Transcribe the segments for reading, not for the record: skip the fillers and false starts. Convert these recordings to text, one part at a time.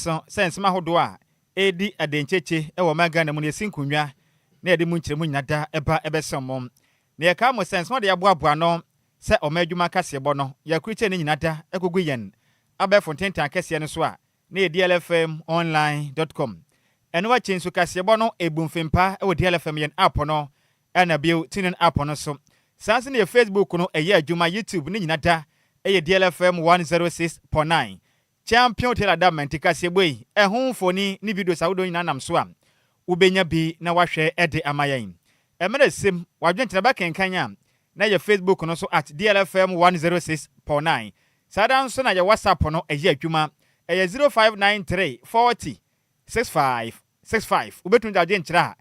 so sense ma hodo a edi adencheche e wo maga na mu ne sinkunwa na edi mu nkyeremu nyada eba ebesomom na ye ka mo sense mo de aboaboa no se omadwuma kasebo no ya kuriche ne nyinada ekogu yen abefo tentan kase ne so a na DLFM eno wa chensu kasebo no ebumfempa e wo DLFM yen app no na bio tinin app no so sanse ne Facebook no eye adwuma YouTube ne nyinada eye DLFM 106.9 champion teladament kasebo yi ehun foni ni video sawodo nyina nam so a ubenya bi na wahwe ede amayen emere sim wadwentena ba kenkanya na ye Facebook no so at DLFM 106.9 sada nso na ye WhatsApp no eye adwuma eye 0593 40 6565 ubetun jaje nkyira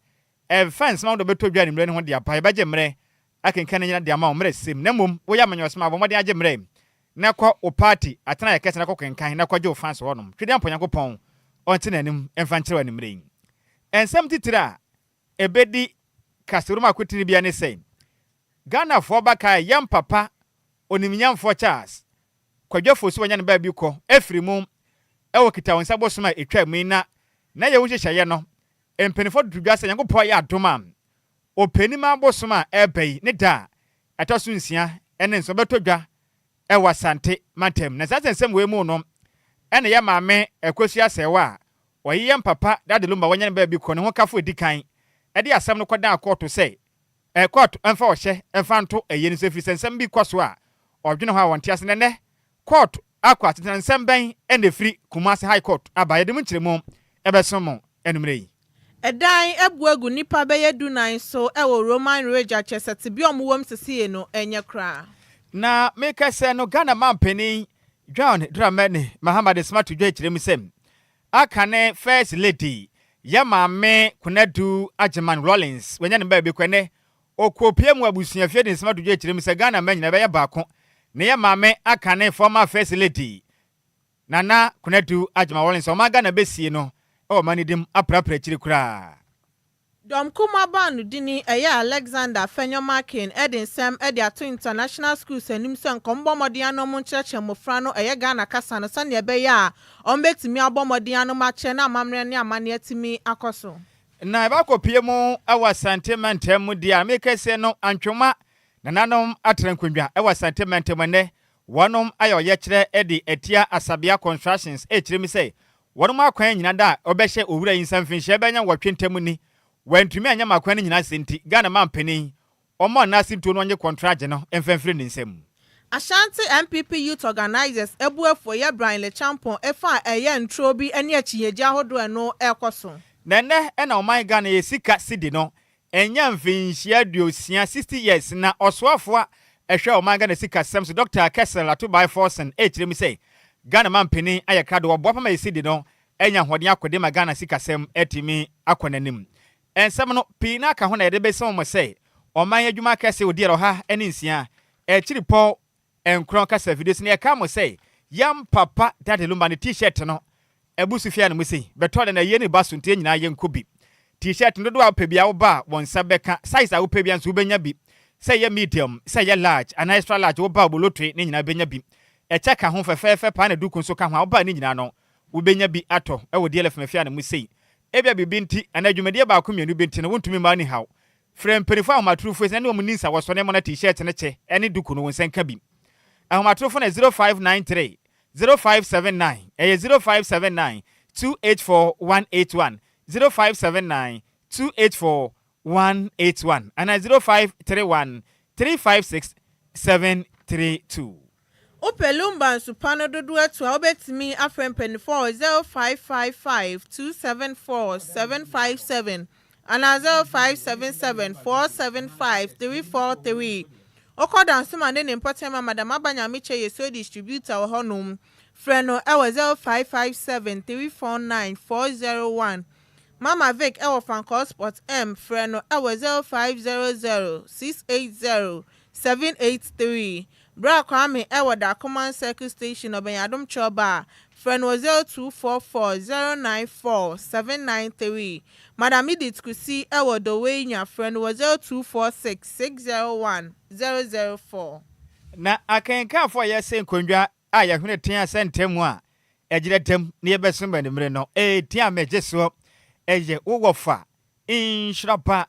fans ma do beto dwa ni mre ne ho dia pa baje mre akenkan nyina dia ma mre sim na mom wo ya manyosma bo mode age mre na kwa o party atena ye kese na kwa kenkan na kwa je fans wonom twede amponyankopon onte nanim emfa nkyira wani mre ensem titira ebedi kasuruma kwetini bia ne sei Ghana for baka yam papa onimnyam for Charles kwadwafo so wanya ne ba bi ko efrimu ewo kita wonsa bosoma etwa mu na ye wohyehyeye no empenifo dudwase nyankopɔ ya adoma openima bosoma ebei ne da atoso nsia ene nso betodwa ewa sante mantem na sasensem we mu no ene ya maame ekosi asewa oyiyam papa dade Lumba wanya ne ba bi ko ne ho kafo edikan ede asem no kodan akɔto sɛ court emfa ohye emfa nto eyeni so fisensem bi kwaso a odwene ho a wonte ase ne court akwa tensem ben ene free Kumasi High Court abaye dem nkyeremu ebesomo enumrei edan ebuagu nipa beye dunan so ewo Roman Regia chesete bi omwom sesiye no enye kra na meka se no Ghana mampeni John Dramani Muhammad Smart dwa kyerem sem akane first lady Yamame Kunadu Ajeman Rollins wenya ne ba bi kwene okopie mu abusuafie de Smart dwa kyerem se Ghana manyina be ya baako ne Yamame akane former first lady Nana Kunadu Ajeman Rollins o maga na besie no o manidim aprapra kyiri kura Dom kuma banu dini eya Alexander Fenyomakin Edinsem Ediato International School senim se nkombomode anom nkyerɛkyerɛ mofra no eye Ghana kasa no sane ebeya ombetimi abomode anom akyerɛ na amamre ne amane atimi akoso na ba kopie mu awa sentiment mu dia mekese no antwoma nananom atrenkondwa awa sentiment mu ne wonom ayo ye kyerɛ edi etia Asabia Constructions ekyeremi se wonom akwan nyina da obɛhye owura yinsamfinhye bɛnya wɔtwentem ni wantumi anya makwan nyina senti Ghana mampeni omo na sinto no onye contract no emfemfire ne nsam Ashanti MPP Youth Organizers ebuefo ye Brian Le Champon efa eye ntro bi ene achiyeja hodo no ekoso nene ena oman Ghana ye sika sidi no enya mfinhye aduosia 60 years na osoafo a ehwe oman Ghana sika sems Dr. Kessel ato by Forsen ekyirem say Ghana mampeni ayeka do obo pama yesidi no enya hoden akode ma Ghana sikasem etimi akonanim ensem no pina ka ho na yede besem mo say oman adwuma kase odiero ha ene nsia ekiripo enkron kasa videos ne ka mo say yam papa dade Lumba ne t-shirt no ebusufia ne mo say betode na ye ne basunte nyina ye nkobi t-shirt ndo do apabia wo ba wonsa beka size a wo pabia nso benya bi say ye medium say ye large and extra large wo ba bolotwe ne nyina benya bi echeka ho fefefe pa na dukun so ka ho oba ni nyina no wo benya bi ato e wo DLFM afia na musei ebia bibi nti anadwumade ba ko mienu bi nti no wontumi ma ni haw frempenifa ahomatrofo se ne omu ninsa wo so ne mo na t-shirt ne che ene dukun wo nsenka bi ahomatrofo na 0593 0579 0579 284181 0579 284181 and 0531 356 732 Lumba supano dodo etu obetimi afrempenifo 0555 274 757 and 0577 475 343 Okoda nsuma ne important madam abanyamiche yeso distributor honum freno ewo 0557 349 401 Mama Vic ewo Franco Sport M freno ewo 0500 680 783 Bra Kwame ewo da command circle station obenyadom choba freno 0244 094 Madam Edith Kusi ewo Dowenya freno 0246 601 004 na akenka fo ye se nkondwa a ye hwene ten asentemu a ejire dem ne yebeso ba nimre no tia mejeso eye wowofa Nhyiraba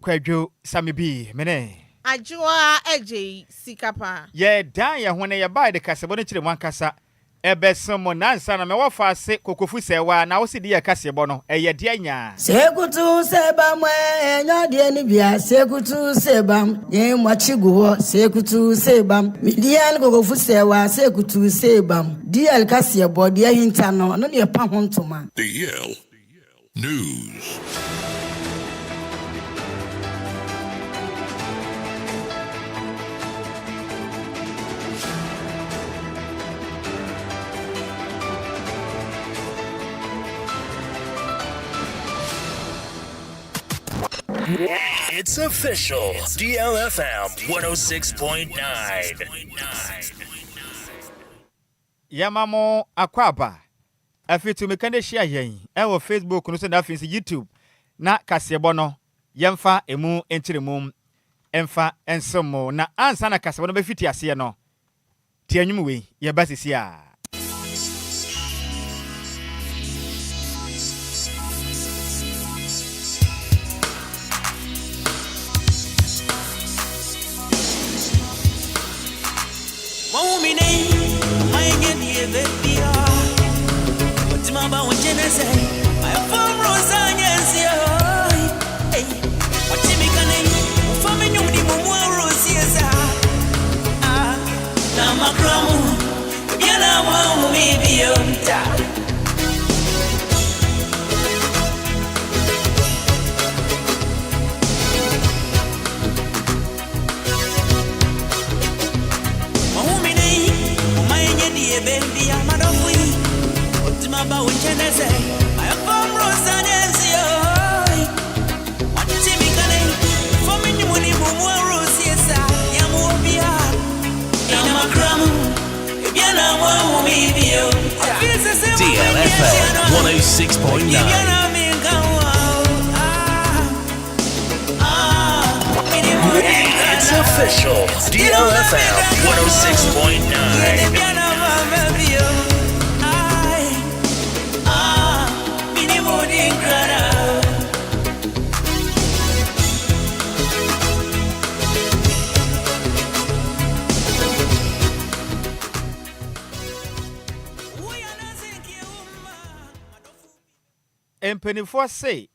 Kwadwo Sammy bi mene Adjoa Agyei Sikapa ye dan ye hone ye ba de kasebo ne kire mwankasa ebeso mo nansa na me wofa ase kokofu sewa na wo sidi ye kasebo no eye de anya sekutu sebam enya de ni bia sekutu sebam ye mwachigo sekutu sebam midian kokofu sewa sekutu sebam DL kasebo de hinta no ne pa hontoma DL News. It's official. DLFM 106.9. Yamamo akwaba afitu mekande share yen ewo Facebook no so na afin YouTube na kasebo no yemfa emu enchiremum emfa ensomo na ansa na kasebo no befiti ase no tianyum we ye basisi a DLFM 106.9. It's official. DLFM 106.9. Empenifo say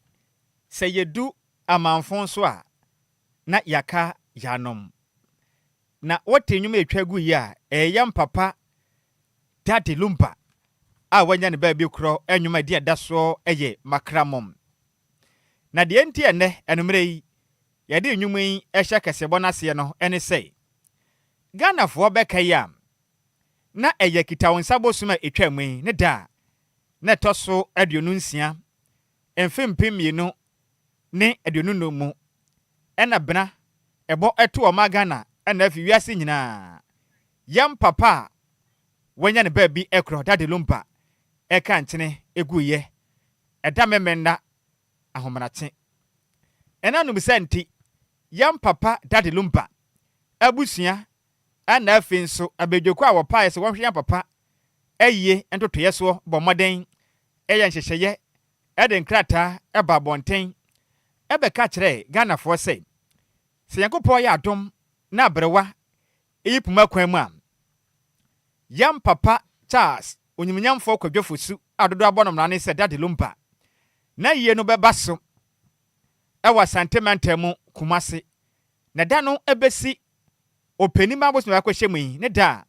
yedu amanfon so a na yaka yanom na wotenwum etwagu yi a eyam papa Daddy Lumba a wanya ne ba bi kro enwuma de da so eye makramom na de enti ene enumre yi ye de enwuma yi ehye kasebo na se no ene sei Ghana fo bekaya na eye kitawonsabo suma etwamu yi ne da na toso aduonu nsia emfempem mienu ne aduonu no mu ena bena ebo eto o magana ena afi wiase nyina yam papa wanya ne ba bi ekro Daddy Lumba eka nkyene eguye eda memenda ahomanate ena no misenti yam papa Daddy Lumba abusua ana afi nso abedwoko a wopae se wonhwe yam papa ayiye entotoye so bomoden eya nhyehyeye eden krata eba bonten ebeka kire Ghana fo se Yankopɔ ya adom na abrewa eyipuma kwan mu a yam papa Charles onyimnyamfo kwadwofosu adodo abonom na ne se Daddy Lumba na yiye no beba so ewa sentimental mu kumase na da no ebesi openima abosu akɔhye mu yi ne da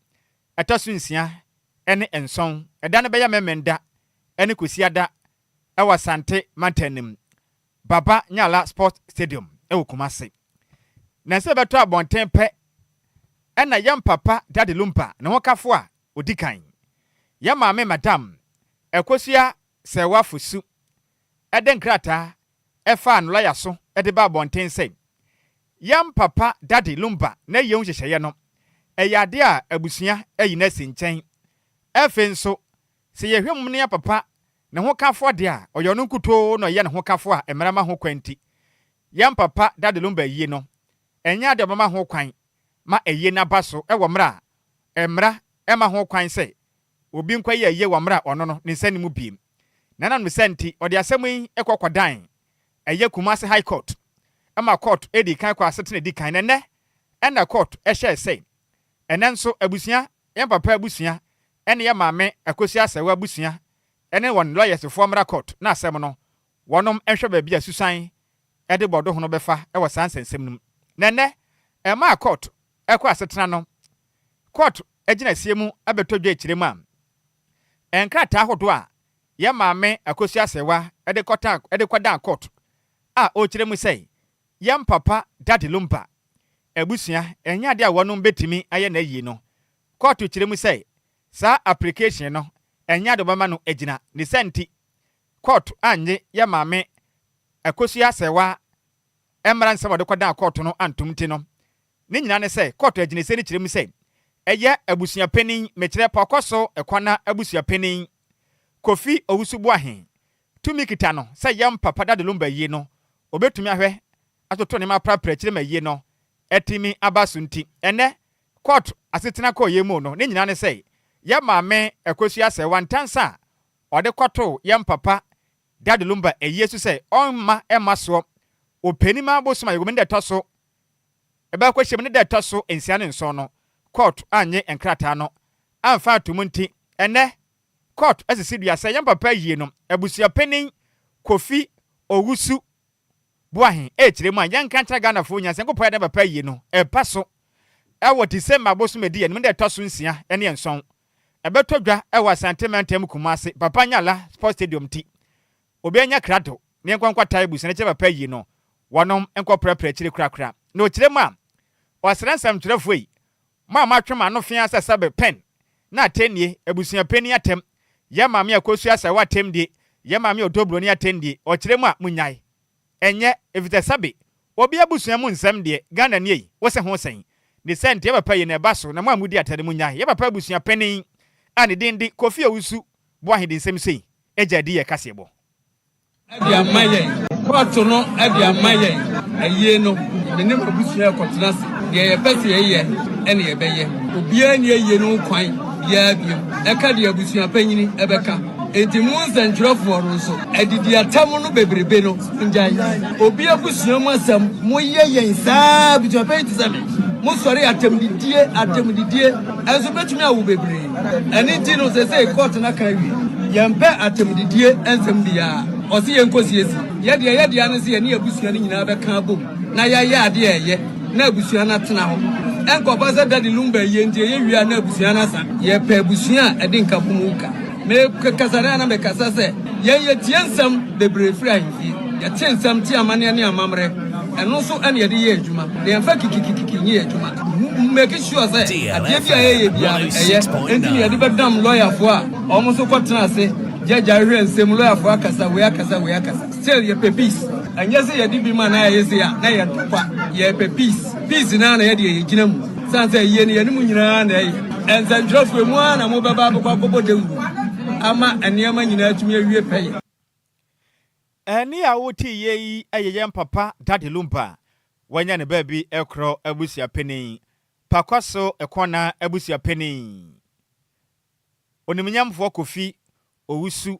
etoso nsia ene enson eda ne beya memenda ene kosiada ewa sante mantanim Baba Nyala Sport Stadium ewo kumase na se beto abonten pe ena yam papa Daddy Lumba na wokafo a odikan ya maame madam ekosua sewa fusu eden krata efa anula ya so ede ba abonten se yam papa Daddy Lumba na yewu hyehyeye no eyade a abusua eyina si nkyɛn efe nso se yehwem ne ya papa ne ho kafo de a oyono nkuto no ye ne ho kafo a emerama ho kwanti yam papa Daddy Lumba yie no enya de mama ho kwan ma eye na baso ewo mra emra ema ho kwan se obi nkwa ye wamra ono no ne nsani mu biem nana no senti odi asɛm yi ekɔkɔdan eye Kumasi High Court ama court edi kan kwa asetene di kan nene ɛna court ɛhyɛ sɛ ɛnɛ nso abusua yɛn papa abusua ɛne yɛ maame akosi asɛwa abusua ɛne wɔn lawyers formula court na asɛm no wɔnom ɛhwɛ baabi asusan ɛde bɔdo hono bɛfa ɛwɔ sansensɛm num nene ɛma court ɛkɔ asetena no court ɛgyina sie mu abɛtɔdwa akyire mu a ɛnkrataa hodo a yɛ maame akosi asɛwa ɛde kɔdan court a ɔkyerɛ mu sɛ yɛn papa Daddy Lumba abusua ɛnya de a wɔnom betimi ayɛ na yi no court kyerɛ mu sɛ saa application no ɛnya de bɛma no agyina ne senti court anye yɛ maame akosi asɛwa ɛmra nsɛm ɔde kɔdan court no antomti no ne nyina ne sɛ court agyina sɛ ne kyerɛ mu sɛ ɛyɛ abusua panin mekyerɛ pɔkɔso ɛkwana abusua panin Kofi Owusu Boahen tumi kita no sɛ yɛn papa Daddy Lumba yi no obetumi ahwɛ atoto ne ma prapra kyerɛ ma yi no ɛtimi abasunti ɛnɛ court asetena kɔ yɛ mu no ne nyina ne sɛ yɛ maame ɛkosi asɛwa ntansa ɔde kɔto yɛn papa Daddy Lumba ɛyɛ su sɛ ɔmma ɛma soɔ openima bosoma yɛgome ne dɛtɔ so ɛbɛkɔ hyɛm ne dɛtɔ so nsia ne nson no court anye enkrataa no amfa atumunti ɛnɛ court asisi dua sɛ yɛn papa yie no abusua panin Kofi Owusu Boahen kyerɛ mu a yɛn kantra Ghana fo nya sɛ nkɔpɔ yɛ papa yie no ɛpa so ɛwɔ December bosoma di yɛn ne dɛtɔ so nsia ɛne nson ɛbɛtɔ dwa ɛwɔ Santementem Kumasi Papa Nyala Sports Stadium ti obi anya krado ne nkwankwa tai busa ne kyɛ papa yie no wɔnom nkɔprapra kyire krakra na okyerɛ mu a ɔsrɛnsɛm twerɛfo yi ma twema no fia sɛ sɛbe pen na atenie abusua pani atem yɛ maame akosu asɛwa atem die yɛ maame odobro ni atem die ɔkyerɛ mu a munyae ɛnyɛ evita sabe obi abusua mu nsɛm die Ghana nie yi wo sɛ ho sɛn ne sɛnte yɛ papa yi na ɛba so na mu amudi atade munyae yɛ papa abusua pani a ne din di Kofi Owusu Boahen de nsɛm sei ɛgya di yɛ kasebo Adi amaye kwato no adi amaye aye no ne mabusua kɔtena se de yɛ pɛse yɛ ɛne yɛ bɛyɛ obia ne aye no kwan ya bio ɛka de abusua panyini ɛbɛka enti mu nsɛntwerɛfoɔ no nso adidi atam no bebrebe no ngyae obi abusua mu asɛm mo yɛ yɛn saa abusua panyi te sɛ me mo sɔre atamdidie ɛnso betumi awo bebree ɛne nti no sɛ court na ka wie yɛmpɛ atamdidie ɛnsɛm biara ɔsi yɛn nkosiesi yɛde ano si yɛne abusua no nyinaa bɛka bom na yɛyɛ adeɛ ɛyɛ na abusua no atena hɔ ɛnkɔba sɛ Daddy Lumba yɛ nti yɛ wie na abusua no asa yɛpɛ abusua a ɛde nka bomu ka me kasare na me kasa sɛ yɛn tie nsɛm bebree firi ahemfie yɛte nsɛm tie amane ne amamrɛ ɛno nso ɛne yɛde yɛ adwuma de yɛmfa kikikiki nyɛ adwuma make sure sɛ adeɛ bi a yɛyɛ bia ɛyɛ enti ne yɛde bɛdam lawyer-foɔ a ɔmo nso kɔtena ase Jaja hwɛ nsɛm lawyer-foɔ akasa wei akasa still yɛpɛ peace ɛnyɛ sɛ yɛde bi ma na yɛyɛ sɛ a na yɛntokwa yɛpɛ peace na yɛde yɛgyina mu san sɛ yie ne yɛne mu nyinaa na ɛyɛ ɛnsɛntwerɛfoɔ mu a na mobɛba abɔkɔ dawuro ama nneɛma nyinaa atumi awie pɛyɛ ɛne a wote yɛ yi ɛyɛ yɛn papa Daddy Lumba wanya ne baabi ɛkorɔ abusua panin pakɔso ɛkɔna abusua panin onimnyamfoɔ Kofi Owusu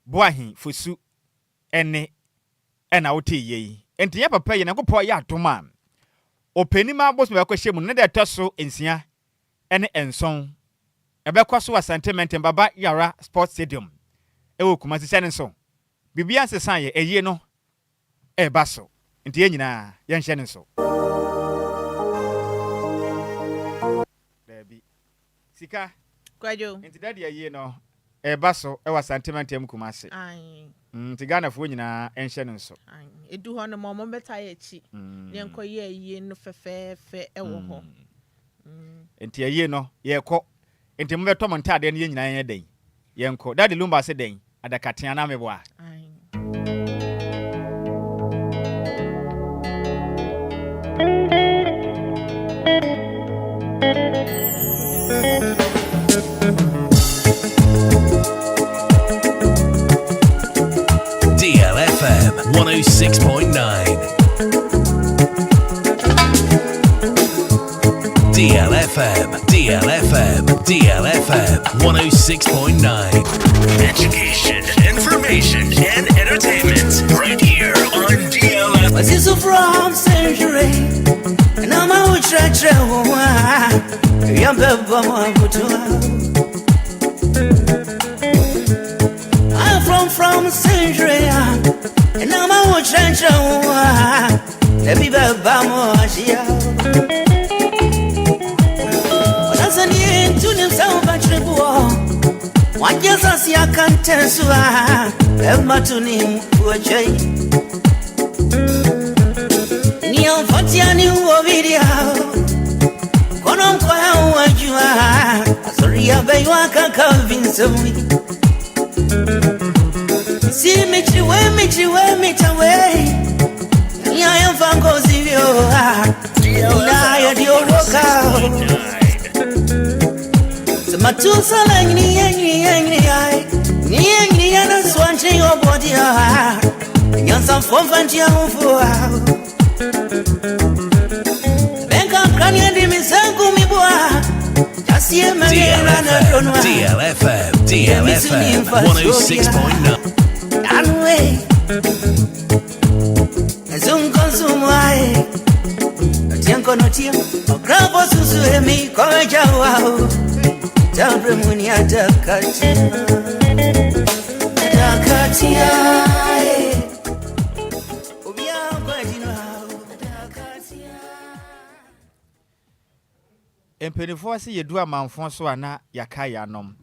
Boahen fosu ɛne ɛna wote yɛ yi enti yɛ papa yɛ na nkɔpɔ yɛ atoma openima bosoma bɛkɔ hyɛ mu ne de ɛtɔ so nsia ɛne nson ɛbɛkɔ so Santementem Baba Yara Sports Stadium ɛwɔ Kumasi sɛ ne nso bibia nsesan yɛ ɛyie no ɛba so nti yɛ nyinaa yɛnhyɛ ne nso Baby Sika Kwadwo nti dade ɛyie no ɛba so ɛwɔ Santementem Kumasi nti Ghana fo nyinaa ɛnhyɛ ne nso edu hɔ no mo bɛta yɛ akyi ne nkɔ yɛ ɛyie no fɛfɛɛfɛ ɛwɔ hɔ nti ɛyie no yɛkɔ nti mo bɛtɔ mo ntade no yɛ nyinaa yɛ den yɛnkɔ Daddy Lumba se den adakatea na meboa DLFM 106.9. DLFM. DLFM 106.9. Education, information, and entertainment right here on DLFM. Was this from century? And I'm out church. I'm from century. And I'm out church. Let me back that's an end to himself. One yes, I see I can't tell so. Emma to him, poor Jay. Neon Fatiani video. Konom Koya, what you are. Sorry, I bet you can't convince me. See me, meet away. I am Van Gozio. Now you're walk out. Matusa like ni ana swanje your body nyansa fonfantia mfu benka krani ndi misangu mibwa asie mera na donwa DLFM 106.9. anwe azungonsumai atianko notia okrabo susu emi koja wao Tabrimuni adakatia Empenifo se yedu amanfo so ana yakaya anom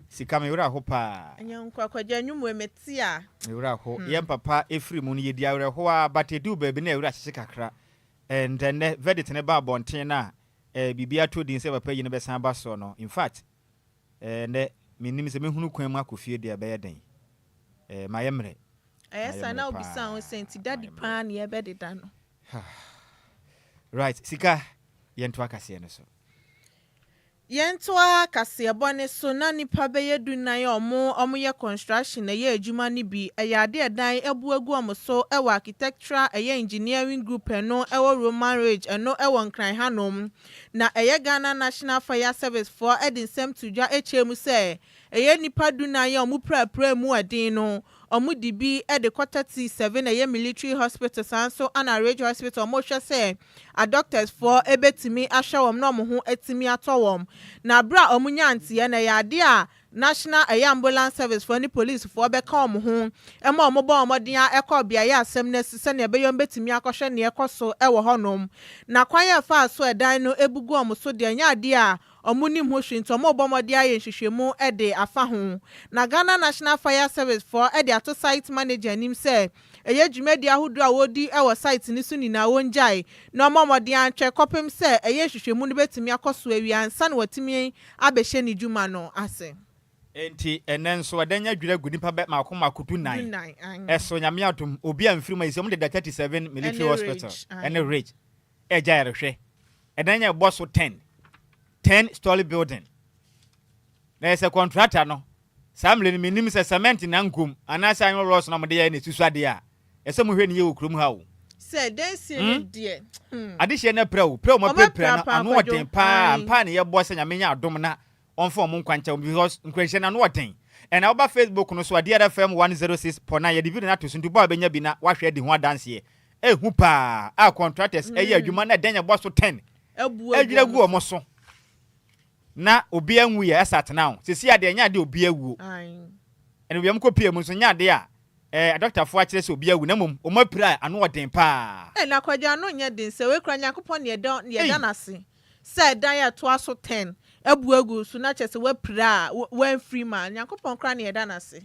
sika me wura ho pa anyankwa kwaja nwumu emetia me wura ho yem papa efiri mu no yedi awre ho a batedu baabi na wura hyehye kakra and then verdict ne ba bonten na bibia to din se papa yi ne besan ba so no in fact ne minim se mehunu kwan mu akofie de be yeden mayemre ayesa na obisa on senti daddy pan ye bededa no right sika yento akase no so Yentoa kasebone so na nipa beye dunan omo ye construction na ye adwuma ni bi eyade edan ebuagu omo so ewo architectural eye engineering group eno ewo Roman Ridge eno ewo nkran hanom na eye Ghana National Fire Service for edinsem tujwa echemu se eye nipa dunan omo prapra mu adin no omo dibi e de quarter T7 eye military hospital sanso ana Ridge hospital omo hwe se a doctors for ebetimi ahwewom na omo ho etimi atowom na bra omunyantie na yade a National Ambulance Service for any police for be come ho ema omobo omodin ekọ bia ya asem na sise na ebeyom betimi akohwe na ekoso ewo honom na kwan ya fa so edan no ebugu omoso de anya ade a omunim ho hwinto omobo omodi aye nhwehwemu ede afa ho na Ghana National Fire Service for ede ato site manager nim se eye dwumadi ahodo a wodi ewo site ni so nina wonjai na omomodi antwe kopem se eye nhwehwemu no betimi akoso awiansa na watimi abehye ni dwuma no ase enti enenso wadanya dwira gunipa be makomakutu 9 eso nyame atom obi amfiri ma isem de 37 military hospital and Ridge eja yerehwe edanya boso 10 story building na ese contractor no samle ni minim se cement na ngum anasa anyo ross na mode ya ne susuade a ese mu hwe ne ye okrum ha wo se densi ni de adihye na prew mo prepre na anu oden pa ne ye bo se nyame nya adom na onfo mo nkwancha because nkwanche na no oden and oba Facebook no so DLFM 106.9 ye video na to sundu ba benya bi na wahwe di ho adanse ehu pa a contractors eye adwuma na denya bo so 10 edwira gu omo so na obi anwu ya esat now sisi ade nya ade obi awu ene biam ko pie mu so nya ade a doctor fo akire se obi awu na mom o mapira anu oden pa na kwaja no nya den se we kra Nyankopon ne da nase se dan ya to aso 10 ebuagu so na chese we pira we free man Nyankopon kra ne da nase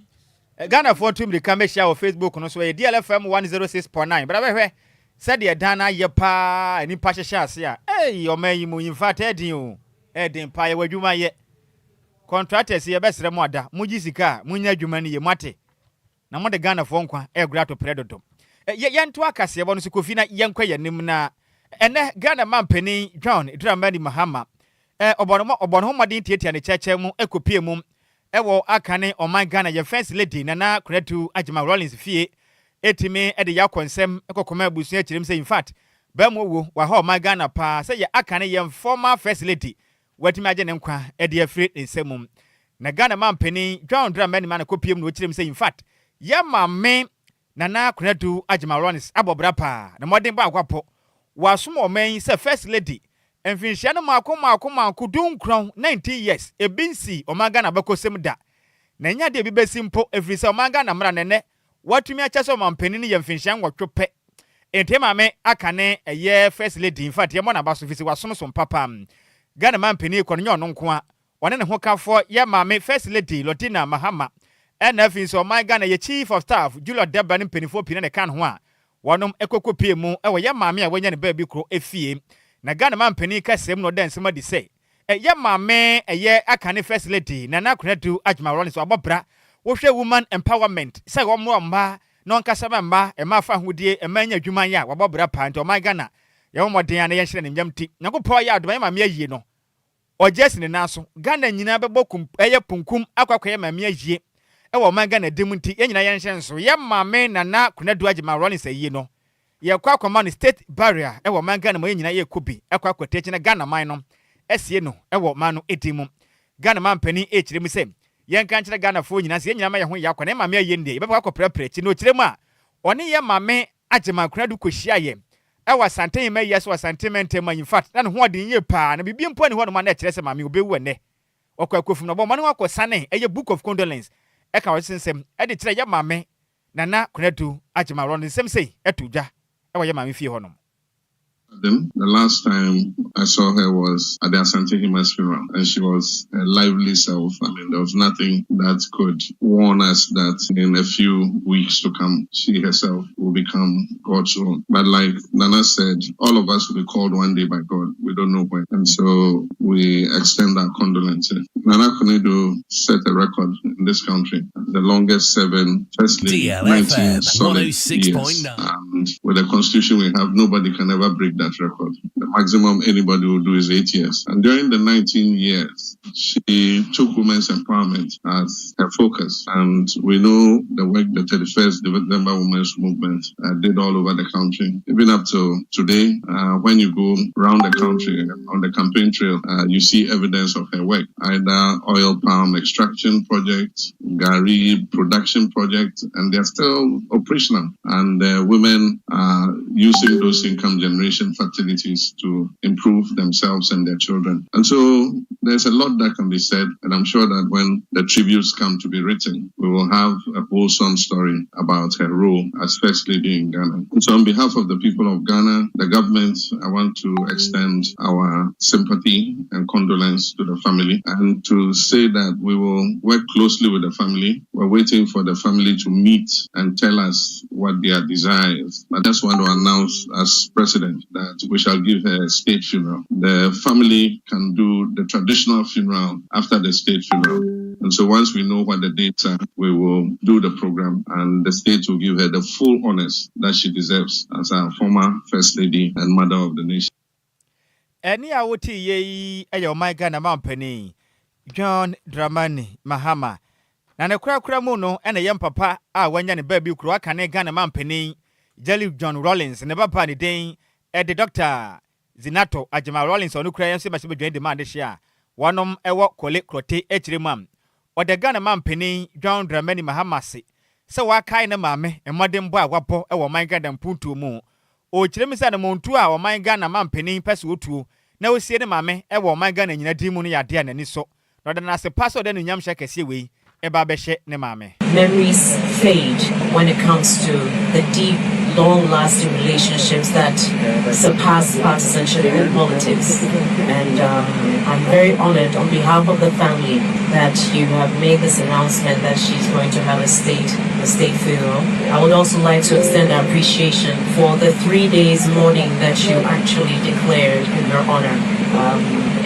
Ghana for team de come share on Facebook no so DLFM 106.9 but abehwe said the dana ye pa ni pa hye ase a o man yi mu in fact edin o edin pa ye wadwuma ye contractors ye besere mo ada muji sika munya adwuma ni ye mate na mo de Ghana for nkwa grato predodom ye nto akase bo no so kofi na ye nkwa ye nim na ene Ghana mampani John Dramani Mahama obono modin tietia ne cheche mu ekopie mu ewo akane oman Ghana ye first lady Nana Kretu Ajima Rollins fie etime ede ya konsem ekokoma abusu achirim say in fact ba mo wo wa ha oman Ghana pa say ye akane ye former first lady watimi agye ne nkwa e de afiri nsemum na Ghana man pani John Dramani man kopiem no kyerem say in fact ya maame Nana Kwadwo Agyei abobra pa na modern ba akwapo wasom oman say first lady enfinhia no maako dunkron 19 years ebinsi omaga na bakosem da na nya de bi besimpo efiri say omaga na mra nene watumi akyese omampani ne yemfinhia nwotwe ente maame akane eye first lady in fact ye mo na baso fisi wasom so papa Ghana man pani ko no nko a one ne ho kafo ye maame first lady Lotina Mahama NF so my Ghana ye chief of staff Julia Deba ne penifo pine ne kan ho a wonom ekokopie mu ewo ye maame a wanya ne ba bi kro efie na Ghana man pani kasem no den sema di say ye maame ye akane first lady Nana Kwadwo Agyei so abobra wo hwe woman empowerment say wo mo mba no nkasa mba e ma fa hodie e ma nya adwuma ya wabobra pa nti o my Ghana ye wo moden ya ne yenhire ne nyamti nyakopo ya adoma ye maame ayie no Ojes ne naso Ghana nyina bebokum eye punkum akwakoye maame ayie ewo man Ghana demunti ye nyina yenhye nso ye maame Nana Kwadwo Agyei sayie no ye kwa command state barrier ewo man Ghana mo nyina ye kubi ekwa kwate na Ghana man no esie no ewo man no edimu Ghana man pani echirem se ye nka nkyere Ghana fo nyina se ye nyina ma ye ho yakwa na maame ayie ndie ye beba kwaprapra chi no chirem a one ye maame Agyei Kwadwo kohyia ye ewa santen ma yes wa sentiment ma in fact na ho odin ye pa na bibie mpo ne ho no ma na kire se maame obewu ene okwa kofum no bo man wakọ sane eye book of condolence e ka wosensem e de kire ye maame Nana Kwadwo Agyei nsem sei etudwa e wa ye maame fie ho no. The last time I saw her was at the Asante Hima's funeral, and she was a lively self. I mean, there was nothing that could warn us that in a few weeks to come, she herself will become God's own. But like Nana said, all of us will be called one day by God. We don't know when. And so we extend our condolences. Nana Kwadwo set a record in this country, the longest serving first lady, DLFM 19 solid years. 106.9. And with the constitution we have, nobody can ever break that record. The maximum anybody will do is 8 years. And during the 19 years, she took women's empowerment as her focus. And we know the work the 31st December Women's Movement did all over the country. Even up to today, when you go around the country on the campaign trail, you see evidence of her work. Either oil palm extraction projects, Gari production projects, and they're still operational. And women are using those income generation facilities to improve themselves and their children. And so there's a lot that can be said, and I'm sure that when the tributes come to be written, we will have a wholesome story about her role as First Lady in Ghana. And so on behalf of the people of Ghana, the government, I want to extend our sympathy and condolence to the family and to say that we will work closely with the family. We're waiting for the family to meet and tell us what their desire is. I just want to announce as president that we shall give her a state funeral. The family can do the traditional funeral after the state funeral. And so once we know what the dates are, we will do the program and the state will give her the full honors that she deserves as our former First Lady and Mother of the Nation. Eni awoti ye eyo my Ghana man pani John Dramani Mahama. Na ne kura mu no ene yem papa a wanya ne ba bi kuro aka ne Ghana man pani Jelly John Rollins ne papa ne den the Dr. Zinato Agyei onu kura yem se ba se bedwan de man de hia wonom ewo kole krote echire mam o de Ghana man pani John Dramani Mahama se wa kai ne maame emodem bo a wapo ewo man Ghana mpuntu mu o kire mi se ne montu a o man Ghana man pani pese otuo na o sie ne maame ewo man Ghana nyina dimu no yade anani so no de na se paso de no nyam hye kese wei eba be hye ne maame. Memories fade when it comes to the deep, long-lasting relationships that surpass partisanship in politics. And I'm very honored on behalf of the family that you have made this announcement that she's going to have a state funeral. I would also like to extend our appreciation for the 3 days mourning that you actually declared in her honor.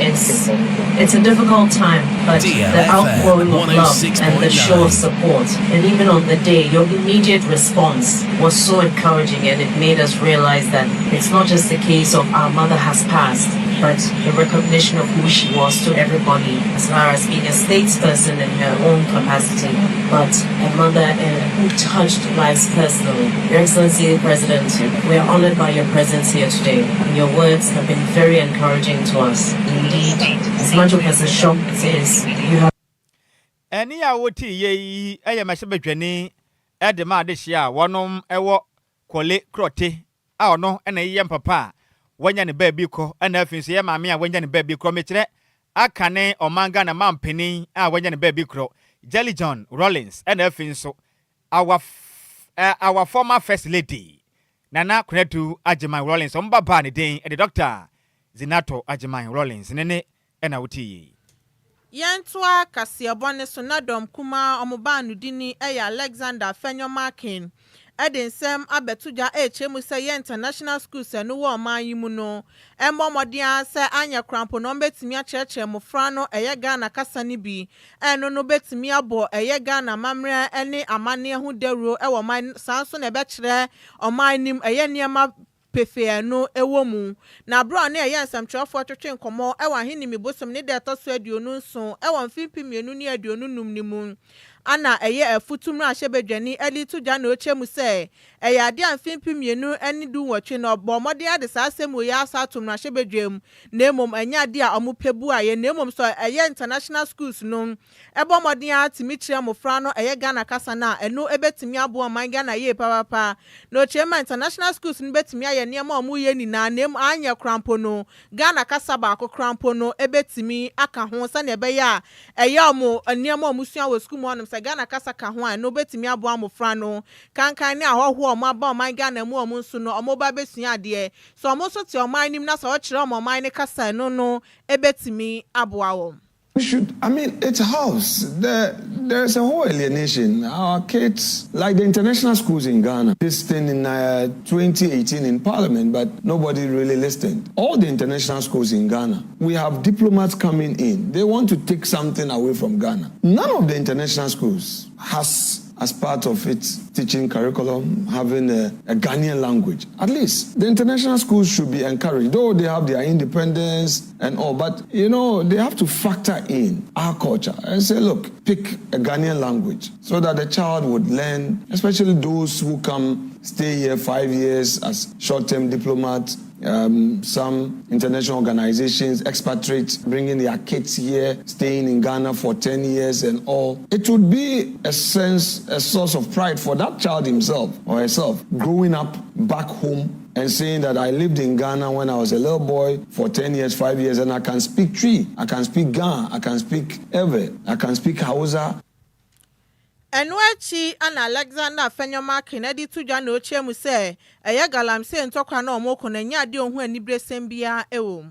It's a difficult time, but the outpouring of love and the show of support, and even on the day, your immediate response was so encouraging, and it made us realize that it's not just a case of our mother has passed, but the recognition of who she was to everybody, as far as being a statesperson in her own capacity, but a mother who touched lives personally. Your Excellency, President, we are honored by your presence here today. Your words have been very encouraging to us. Indeed, as much as a shock as it is, you have. Any awoti ye ayamashebedwani edema de hia wonom ewo kwole krote a ono ena yem papa wanya ne baabi ko ana afinso ye maame a wanya ne baabi ko mekire akane omanga na mampeni a wanya ne baabi kro Jelly John Rollins ena afinso our former first lady Nana Kwadwo Agyei Rollins ombaba ne den the doctor Zinato Agyei Rollins nene ena woti Yentua Kasiabone Sonadom Kuma Omobanu Dini Eya Alexander Fenyomakin Edinsem Abetuja HM say international schools and no man yimuno Modia say Anya Crampo no betimia church mofrano Ghana kasani bi no betimia bo Ghana mamre any amane hu dero ewo man sanso na bechre o man nim niema pefe no ewomu na bro na nsam twafo twetwe nkomo ewa hini mibosom ne de toso aduonu nso ewa mfimpimienu ne aduonu num nimu ana afutumra ahyebedwani ali tuja na ochemu se ade amfimpimienu ani du wotwe no bomode ade saasemu ya asatumra ahyebedwam na emom anya ade a omupebu aye na emom so international schools no ebomode atimi kire mofra no Ghana kasa na eno ebetimi abo man Ghana ye papa na ochema international schools no betimi aye niam omu ye ni na nem anya krampo no Ghana kasa ba ko krampo no ebetimi aka ho sa na ebe ya omu niam omu sua wo school mo Ghana kasa ka ho no betimi abo amofra no kankan ne ahoho omo aba oman Ghana mu omo nso no omo ba besua ade so omo so te oman nim na so kire oman ne kasa no ebetimi abo awo. It helps. There's a whole alienation. Our kids, like the international schools in Ghana, this thing in 2018 in Parliament, but nobody really listened. All the international schools in Ghana, we have diplomats coming in. They want to take something away from Ghana. None of the international schools has, as part of its teaching curriculum, having a Ghanaian language. At least the international schools should be encouraged, though they have their independence and all, but they have to factor in our culture and say, look, pick a Ghanaian language so that the child would learn, especially those who come stay here 5 years as short-term diplomats. Some international organizations, expatriates, bringing their kids here, staying in Ghana for 10 years and all. It would be a source of pride for that child himself or herself, growing up back home and saying that I lived in Ghana when I was a little boy for 10 years, 5 years, and I can speak Twi, I can speak Ga, I can speak Ewe, I can speak Hausa. Enwechi and Alexander Fenyoma Kennedy tuja no chemu se galamse ntokwa na omoko na nya de ohun anibre sembia ewo.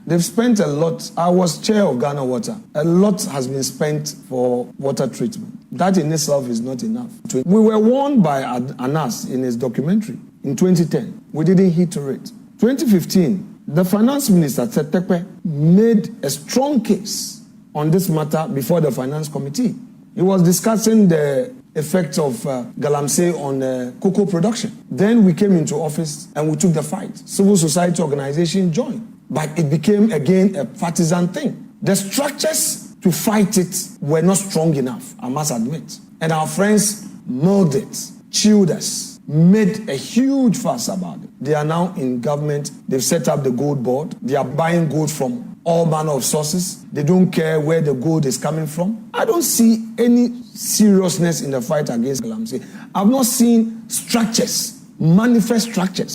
They've spent a lot. I was chair of Ghana Water. A lot has been spent for water treatment. That in itself is not enough. We were warned by Anas in his documentary in 2010. We didn't heed to it. 2015, the finance minister, Tetekwe, made a strong case on this matter before the finance committee. He was discussing the effects of galamsey on cocoa production. Then we came into office and we took the fight. Civil society organization joined. But it became again a partisan thing. The structures to fight it were not strong enough, I must admit. And our friends milled it, chilled us, made a huge fuss about it. They are now in government. They've set up the gold board. They are buying gold from all manner of sources. They don't care where the gold is coming from. I don't see any seriousness in the fight against galamsey. I've not seen structures, manifest structures.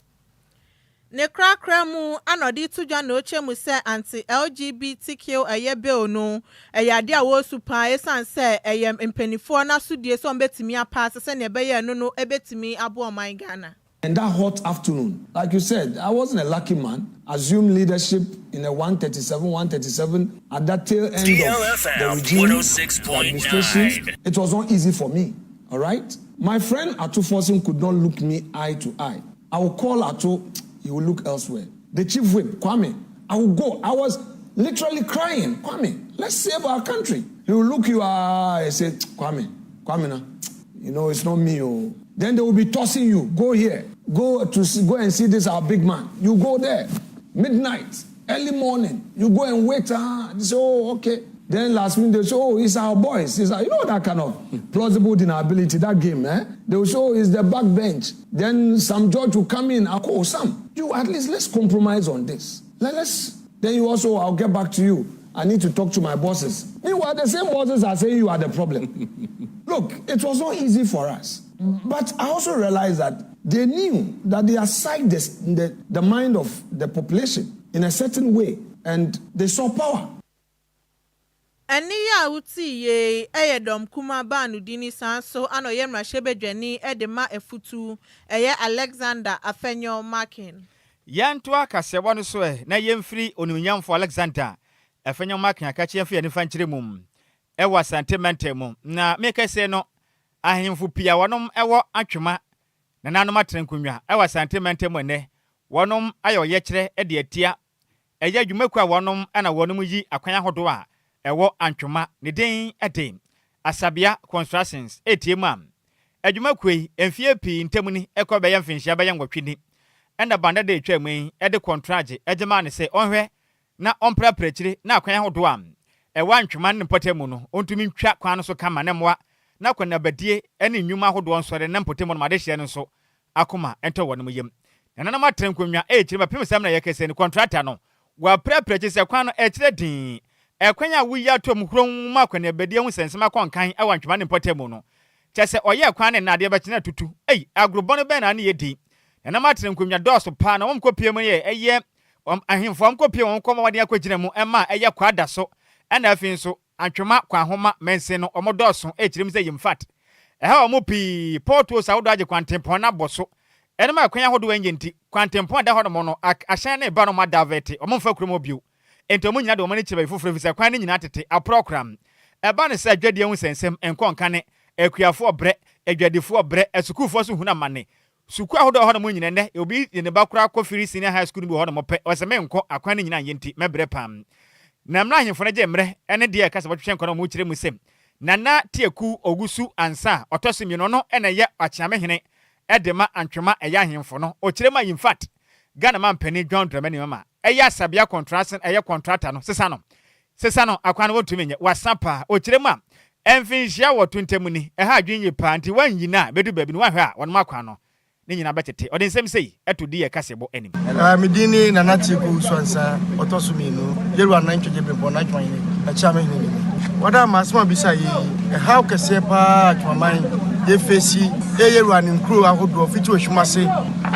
Nekra kremu anodi tuja no chemu se anti LGBTQ bill no ade a wo supa esan se mpenifo na sudie so betimi apa se ne beye no ebetimi abo oman Ghana. And that hot afternoon, like you said, I wasn't a lucky man. Assumed leadership in a 137 at that tail end DLFM, of the regime 106.9. administration. It was not easy for me, all right? My friend Atu Forson could not look me eye to eye. I would call Atu, he would look elsewhere. The chief whip, Kwame, I would go. I was literally crying. Kwame, let's save our country. He would look you eye and say, Kwame, now, You know, it's not me. Oh. Then they will be tossing you. Go here. Go and see this, our big man. You go there. Midnight. Early morning. You go and wait. They say, oh, okay. Then last minute they say, oh, it's our boys. It's our, you know that kind of plausible deniability, that game, eh? They will say, oh, it's the back bench. Then some judge will come in. I'll call Sam. You at least let's compromise on this. Then you also, I'll get back to you. I need to talk to my bosses. Meanwhile, the same bosses are saying you are the problem. Look, it was not easy for us. But I also realized that they knew that they assigned the mind of the population in a certain way, and they saw power. Eni ya uti ye eyedom kuma banu dini sanso ano yemra shebedwani edema efutu eye Alexander Afenyo Markin. Yantua kasebo no so na yemfiri onunyamfo Alexander Afenyo Markin akachi yemfi anifa nkyire mum ewa sentimental mum na meka se no ahemfu pia wonom ewo atwema na nanom atrenkunwa ewa sentimental mu ne wonom ayo yekire ede atia eye adwumaku a wonom ana wonom yi akwan ahodo a ewo antwema ne den eden Asabia Constructions etiemam adwumaku emfie pi ntamuni ekobe yemfinhia be yengwatwini enda banda de twamui ede contract ejema ne se onhwe na ompraprechire na akwan ahodo am ewo antwema ne potemu no ontumi ntwa kwan no so kama ne moa na kwana badie ene nnwuma ahodo nsore ne potemu no made hye ne so akoma ento wonom yem na nam atrenkonwa ekire mapem sam na yekese ne contractor no wa prapreche se kwan no ekire din ekwanya wuyi atom hrom makwane badie hu sensema konkan awantwema ne potemu no kyese oye kwan ne nade be kine tutu agrobo no be na ne yedi na matren konwa doso pa na womkopie mu ye eye ahemfo womkopie won koma wade akogina mu ema eye kwada so ana afin so antwema kwa homa mense no omodoso ekirim se yimfat eha omopi porto saudo age kwantempon na boso enema kwanya hodo wanyenti kwantempon da hodo mo no ahyan ne ba no ma davete omomfa kromo bio ento mu nyina de omani chebe foforo fisa kwan ne nyina tete aprogram eba ne se adwade hu sensem enkonkane akuafo obre adwadefo obre esukufo so huna mane suku ahodo hodo mu nyina ne obi ne ba kura kofiri senior high school bi hodo mo pe oseme enko akwan ne nyina yenti mebre pam na mra ahemfo ne gemre ene de kasa botwe nko no mu kire mu sem nana tieku ogusu ansa otosimi no ene ye achiamehene edema antwema eya ahemfo no okirema in fact Ghana man penny John Dramani mama eya Asabia contraction eya contractor no sesa no akwan wo tumi nye wasapa okirema emfinhia wo tuntemuni eha adwenye pa nti wanyina bedu baby no wahwe a wono akwan no ne nyina betete ode nsem sei etodi ye kasebo enim medini nana tiku swansa otosumi no yeru anan twege bempo na twan ni achiamehene ni wada masma bisa yi how kase pa atwaman ye fesi yeru anin kru ahodo fiti ohwumase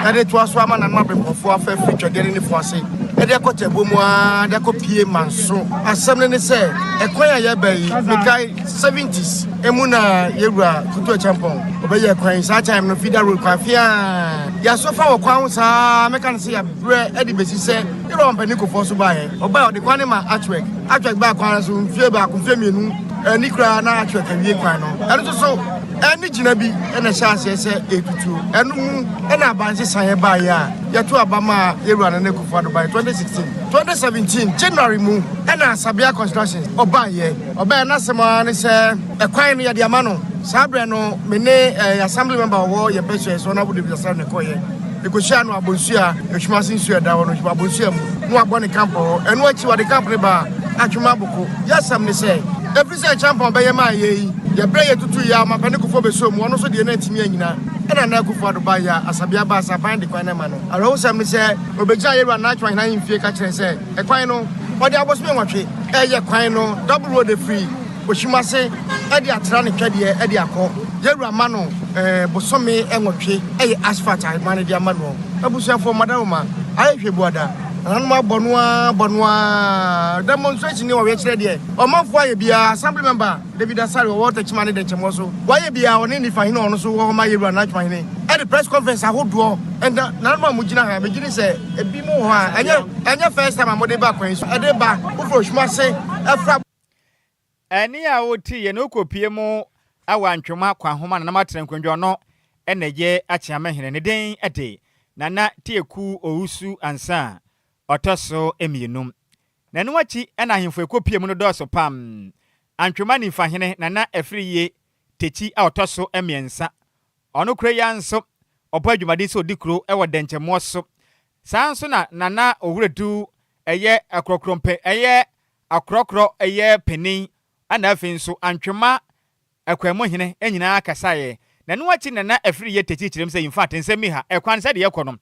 ade to aso ama na mabemfo afa fitwa gere ni foase ede kote bomu a de kopie manso asem ne se ekwan ya ye bayi mikai 70s emuna yeru kutu champon obeye kwan sa time no feeder road kwa fia ya sofa wo kwan sa meka se ya bre ede besi se yeru ampani ko foso ba he oba ode kwan ma artwork ba kwan so mfie ba ko mfie mienu ni kra na artwork awie kwan no ade so eni jina bi ena chance ese etutu enu ena abanse san ba ya yeto abama yeru anane kufado by 2017 January mu ena Asabia Constructions oba na sema ne se ekwan no ya de amano sabre no mene assembly member wo ye peso so na bude bi sa ne koye ekoshia no abonsua ehwumasin su eda wo no abonsua mu no abone campo enu achi wa de campo ba atwuma boko yasam ne se every say champion be yema ye ye bre ye tutu ya mapane kufo be so mu ono so de na timi anyina ena na kufo do ba ya Asabia ba sapan de kwan na ma no aro sam ne se obegya yeru na atwan na mfie ka kire se ekwan no odi abosome nwatwe ye kwan no double road free oshimase edi atra ne twade edi akọ yeru ama no bosome enwatwe asphalt ma ne di ama no abusuafo madawoma ayehwe buada anuma bonua demonstration ni wo we kire de omafo aye bia assembly member David Asari wo water chimane de chemo so waye bia oni ni fahine ono so wo ma yeru na chimane at the press conference ahodo and nanuma mugina ha megini se ebi mu ho a anya first time amode ba kwan so ede ba ufro hwumase afra eni a oti ye no kopie mu awantwema kwa homa na matrenkondwo no eneye achiamehene ne den ede nana tieku ousu ansa otoso emienum nanuachi ena ahemfo ekopie mu no doso pam antwema ni fahene nana afriye techi a otoso emiensa ono kure ya nso obo adwumade so dikro ewo denchemo so sanso na nana owuredu eye akrokrompe eye akrokro eye penin ana afi nso antwema akwamo hene enyina akasaye na no achi nana afiri ye techi kirem say in fact nsemi ha ekwan se de yekono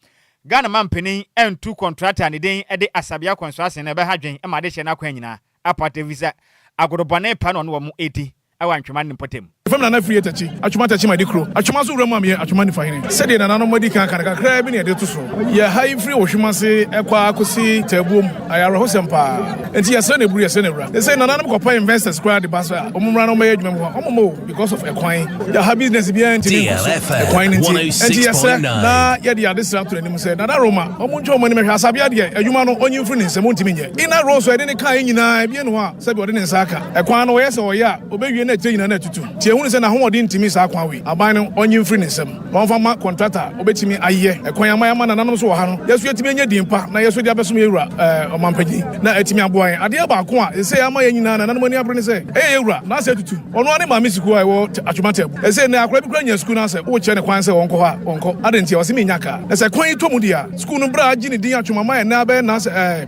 Ghana man penin entu contractor ne den ede asabia construction na be ha dwen e ma de hye na kwa nyina apate visa agodobane pa no no mo eti awa ntwema ne potem Family na free tachi atwuma tachi ma dikro atwuma so wura me atwuma ni fahine se de nana no modi kan kakra bi ne de to so ya high free ohwuma se ekwa akosi tabuom ayaro hosempa enti ya se na buru ya se na wura say nana no kopa investors kwa de basa omumra no ma adwuma ho omomo because of ekwan ya ha business bi enti DLFM 106.9 na ya de ade sra to anim se nana roma omunjo omani mehwa asabia de adwuma no onyi free ne nsem ntimi nye ina rose ede ne kan nyina bi no ha se bi ode ne nsaka ekwan no yese oya obewie na nyina na tutu ehunu se na hoodi ntimi sa akwa we aban no onyi mfiri ne nsem wonfa ma contractor obetimi aye ekwan yama na nanom so wo ha no yeso etimi enye dimpa na yeso dia besom yewura omampagi na etimi aboan ade ba ko a ese yama yanyina na nanom ani abre ne se yewura na se tutu ono ane ma misiku a wo atwumata bu ese na akora bi kura nya school na se wo che ne kwan se wonko ha wonko ade ntia wo se me nyaka ese kwan itomu dia school no bra agi ne din atwumama na be na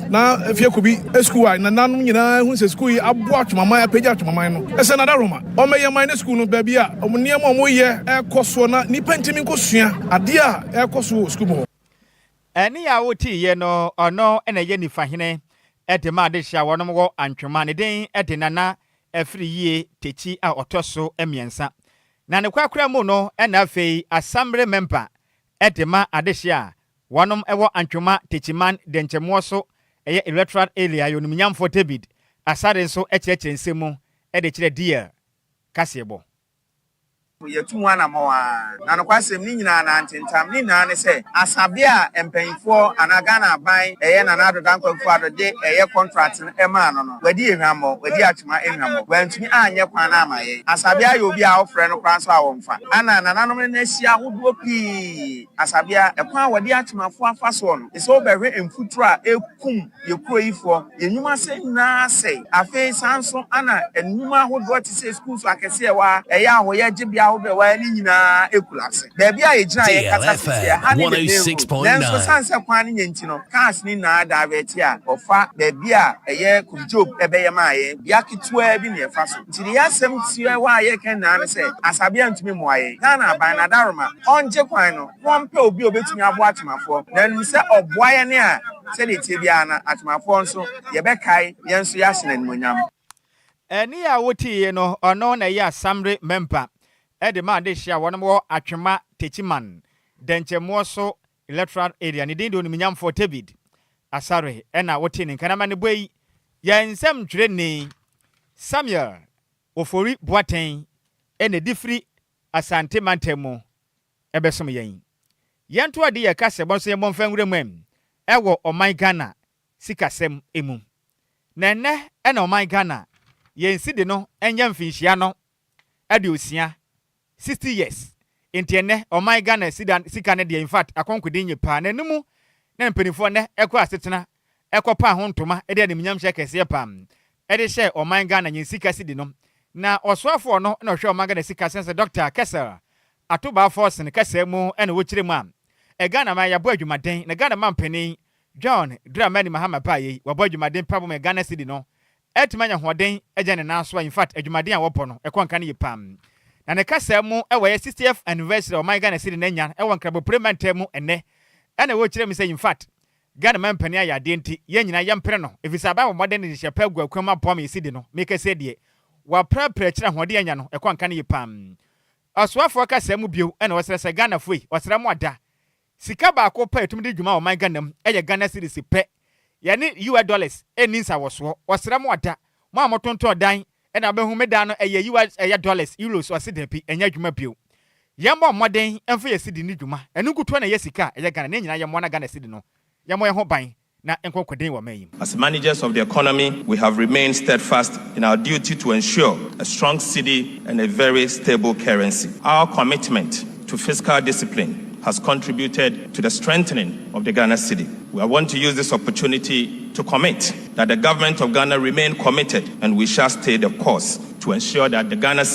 na fie kubi school a na nanom nyina hu se school abo atwumama apagi atwumama no ese na da roma o me yama ne school no baby a omniam omoye ekoso na nipa ntimi nkosua ade a ekoso school mo eni ya woti ye no ono ena ye nifa hene edema de hia wonom wo antwema ne den edenana afiri yie techi a otoso emiensa na ne kwakura mu no ena afei assembly member edema adehia wonom ewo antwema techiman denchemo so eye electoral area yonumnyamfo David asare nso ekyekye nsemu ede kire dear kasebo yetu ana moa na no kwasem ni nyina na antentam ni na ne se asabia empanyfo anagana aban eye na na adodan kwafo adode eye contract ema no no wadi ehwamo wadi atuma ehwamo wantumi anye kwan na amaye asabia yo bi a ofre no kwan so a womfa ana nananom na hia hodo pi asabia ekwan wadi atumafo afaso no ese obehwe emfutura ekum yekuro yifo yenwuma se na se afi sanso ana enwuma hodo ti se schools akese wa eye ahoye gibia wa ni nyina ekulase bebi a yegina ye kasa sisi ha ni nenso sanse kwan ni nti no cars ni na divert a ofa bebi a eye kujob ebeye maaye ya kitwa bi ne efa so nti ya sem tiwa wa ye ken na ne se asabia ntumi moaye Ghana aban na daroma onje kwan no wonpe obi obetumi abo atumafo na nse oboaye ne a se de tie bia na atumafo nso ye bekai ye nso ya hye na nimonyam eni ya woti ye no ono na ye assembly member edema de hia wonom wo atwema techiman denchemo so electoral area ne dindo nimnyamfo David asare ena wote ne kanama ne boyi ya nsem twere ni Samuel ofori boaten ene difri asante mantemu ebesom yen yento ade ye kasebon so ye monfa nwuremem ewo oman Ghana sikasem emu nenne ena oman Ghana yensi de no enya mfinhia no ade osia 60 years entiene oman Ghana sika ne de in fact akonkodi nye pa na nemu na mpenifo ne ekọ asetena ekọ pa ho ntoma ede animnyam hye kese pam ede hye oman Ghana nye sika sidi no na osoafo no na hwe oman Ghana sika sense Dr. Kessel atoba force ne kese mu ene wo kire mu am Ghana man ya bo adwumaden na Ghana man panin John Dramani Mahama Baye wa bo adwumaden pabo me Ghana sidi no etimanya hoden eje ne naso in fact adwumaden a wopo no ekọ nka ne pam na ne kasa mu ewe 60th anniversary of my Ghana city nenya ewe nkrabo parliament mu enne ene wo kire mi say in fact Ghana man pani ya de nti ye nyina ye mpre no efisa ba modern ni hye pa guakwama pom yesidi no make say de wa prapra kire hode anya no ekwa nka ne pam aswafo kasa mu bio ene wo sere Ghana foi osere mu ada sika ba ko pa etum de dwuma o my Ghana mu eye Ghana city si pe ye ni $, eni nsa wo so osere mu ada mo amotonto dan ena behu meda no eye $, euros o sedepi enya dwuma bio yembo moden emfa yesidi ni dwuma enu kuto na yesika eye Ghana ne nyina yemmo na Ghana sidi no yemmo ye ho ban na enkokoden wa mayim. As managers of the economy, we have remained steadfast in our duty to ensure a strong cedi and a very stable currency. Our commitment to fiscal discipline has contributed to the strengthening of the Ghana cedi. We want to use this opportunity to commit that the government of Ghana remain committed, and we shall stay the course to ensure that the Ghana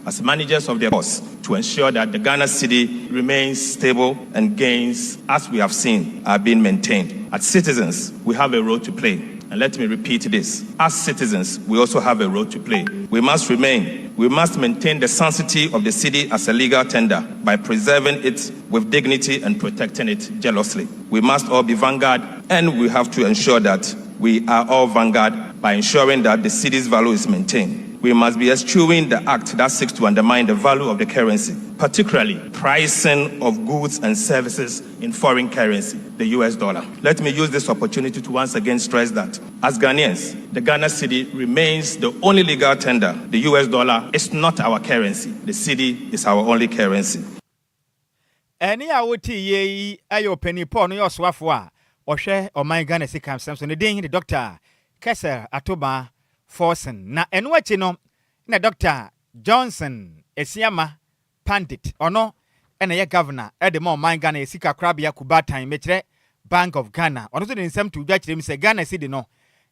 as managers of the course to ensure that the Ghana city remains stable and gains, as we have seen, are being maintained. As citizens, we have a role to play. And let me repeat this. As citizens, we also have a role to play. We must maintain the sanctity of the city as a legal tender by preserving it with dignity and protecting it jealously. We must all be vanguard, and we have to ensure that we are all vanguard by ensuring that the city's value is maintained. We must be eschewing the act that seeks to undermine the value of the currency, particularly pricing of goods and services in foreign currency, the US dollar. Let me use this opportunity to once again stress that as Ghanaians, the Ghana cedi remains the only legal tender. The US dollar is not our currency. The cedi is our only currency. Any awoti ye ayo penny pon yo swafo or share or my Ghana circumstance on the day the doctor Kessel Atoba Forsen na enwachi no na Dr. Johnson Esiama Pandit ono ena ye governor e de mo man Ghana esika krabia kubatan mekire Bank of Ghana ono so de nsem to dwa kirem se Ghana cedi no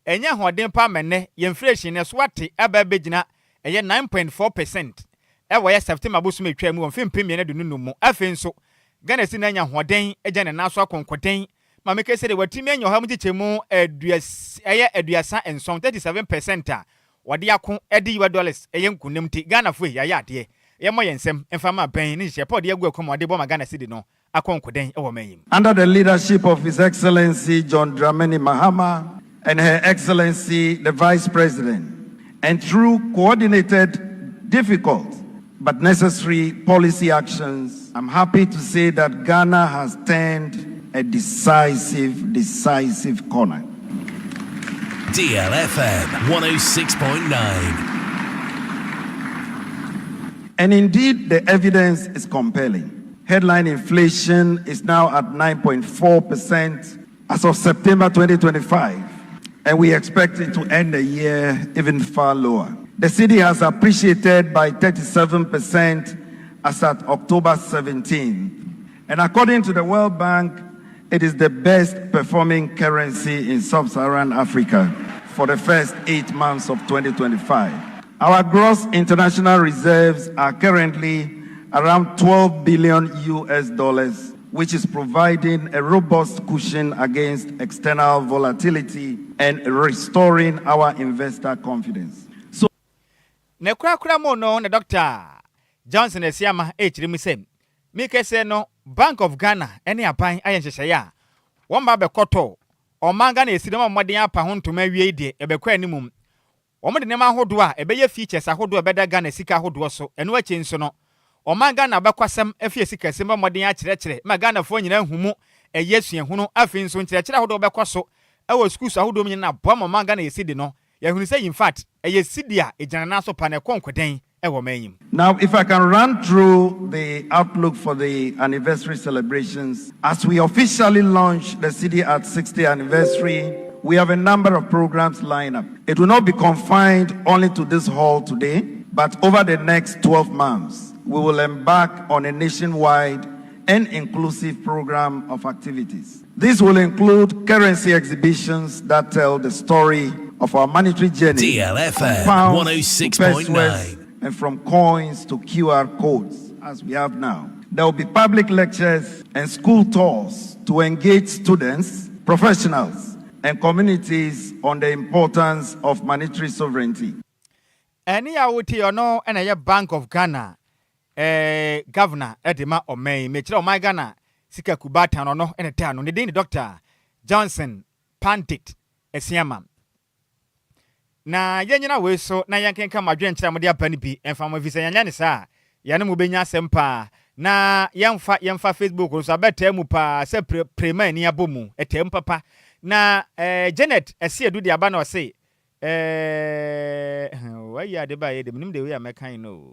enya hoden pa menne ye inflation ne so ate aba begina eye 9.4% e wo ye September bosu metwa mu mfim pemie ne dunu mu afi nso Ghana cedi na nya hoden eje ne naso akonkoden ma meke se de watimi anya ha mu chichemu aduasa enson 37% a wade akon edi $, eye nkunem ti Ghana fo ya ya de ye mo yensem emfama ban ni hye pod ye gu akomode bo ma Ghana cedi no akonkoden e wo mayim. Under the leadership of His Excellency John Dramani Mahama and Her Excellency the Vice President, and through coordinated, difficult but necessary policy actions, I'm happy to say that Ghana has turned a decisive corner. DLFM 106.9. And indeed, the evidence is compelling. Headline inflation is now at 9.4% as of September 2025, and we expect it to end the year even far lower. The city has appreciated by 37% as at October 17. And according to the World Bank, it is the best performing currency in sub-Saharan Africa for the first 8 months of 2025. Our gross international reserves are currently around $12 billion, which is providing a robust cushion against external volatility and restoring our investor confidence. So, Nekura mo no na Dr. Johnson Esiama echirimu sem. Mike se no Bank of Ghana ene aban ayenhyehyɛ ya. Wɔn ba bekoto ɔmanga na esidom amɔden apa ho ntoma wie die ebekɔ animum. Wɔn de nema ahodo a ebeye features ahodo ebeda Ghana sika ahodo so. Eno achi nso no ɔmanga na bekwasɛm afie sika sem amɔden akyerɛkyerɛ ma Ghana fo nyina humu eye suahunu afi nso nkyerɛkyerɛ ahodo bekɔ so ɛwɔ schools ahodo mu nyina bɔ ɔmanga na esidi no. Yahunu say in fact eye sidi a ejana na so pa na konkoden. Now, if I can run through the outlook for the anniversary celebrations, as we officially launch the city at 60th anniversary, we have a number of programs lined up. It will not be confined only to this hall today, but over the next 12 months, we will embark on a nationwide and inclusive program of activities. This will include currency exhibitions that tell the story of our monetary journey. DLFM 106.9. And from coins to QR codes, as we have now. There will be public lectures and school tours to engage students, professionals, and communities on the importance of monetary sovereignty. Any awuti ono ena Bank of Ghana governor Edema Omei mechira my Ghana sika kubata no ena tano ne din Dr. Johnson Pandit Esiama. Na yenyina we so na yankenka madwenkyera mode apani bi emfama visa yanyane sa yane mu benya sempa na yemfa Facebook so abeta mu pa se prema ni abomu etem papa na Janet ese edu de aba na o se waya de ba ye de minim de we amekan no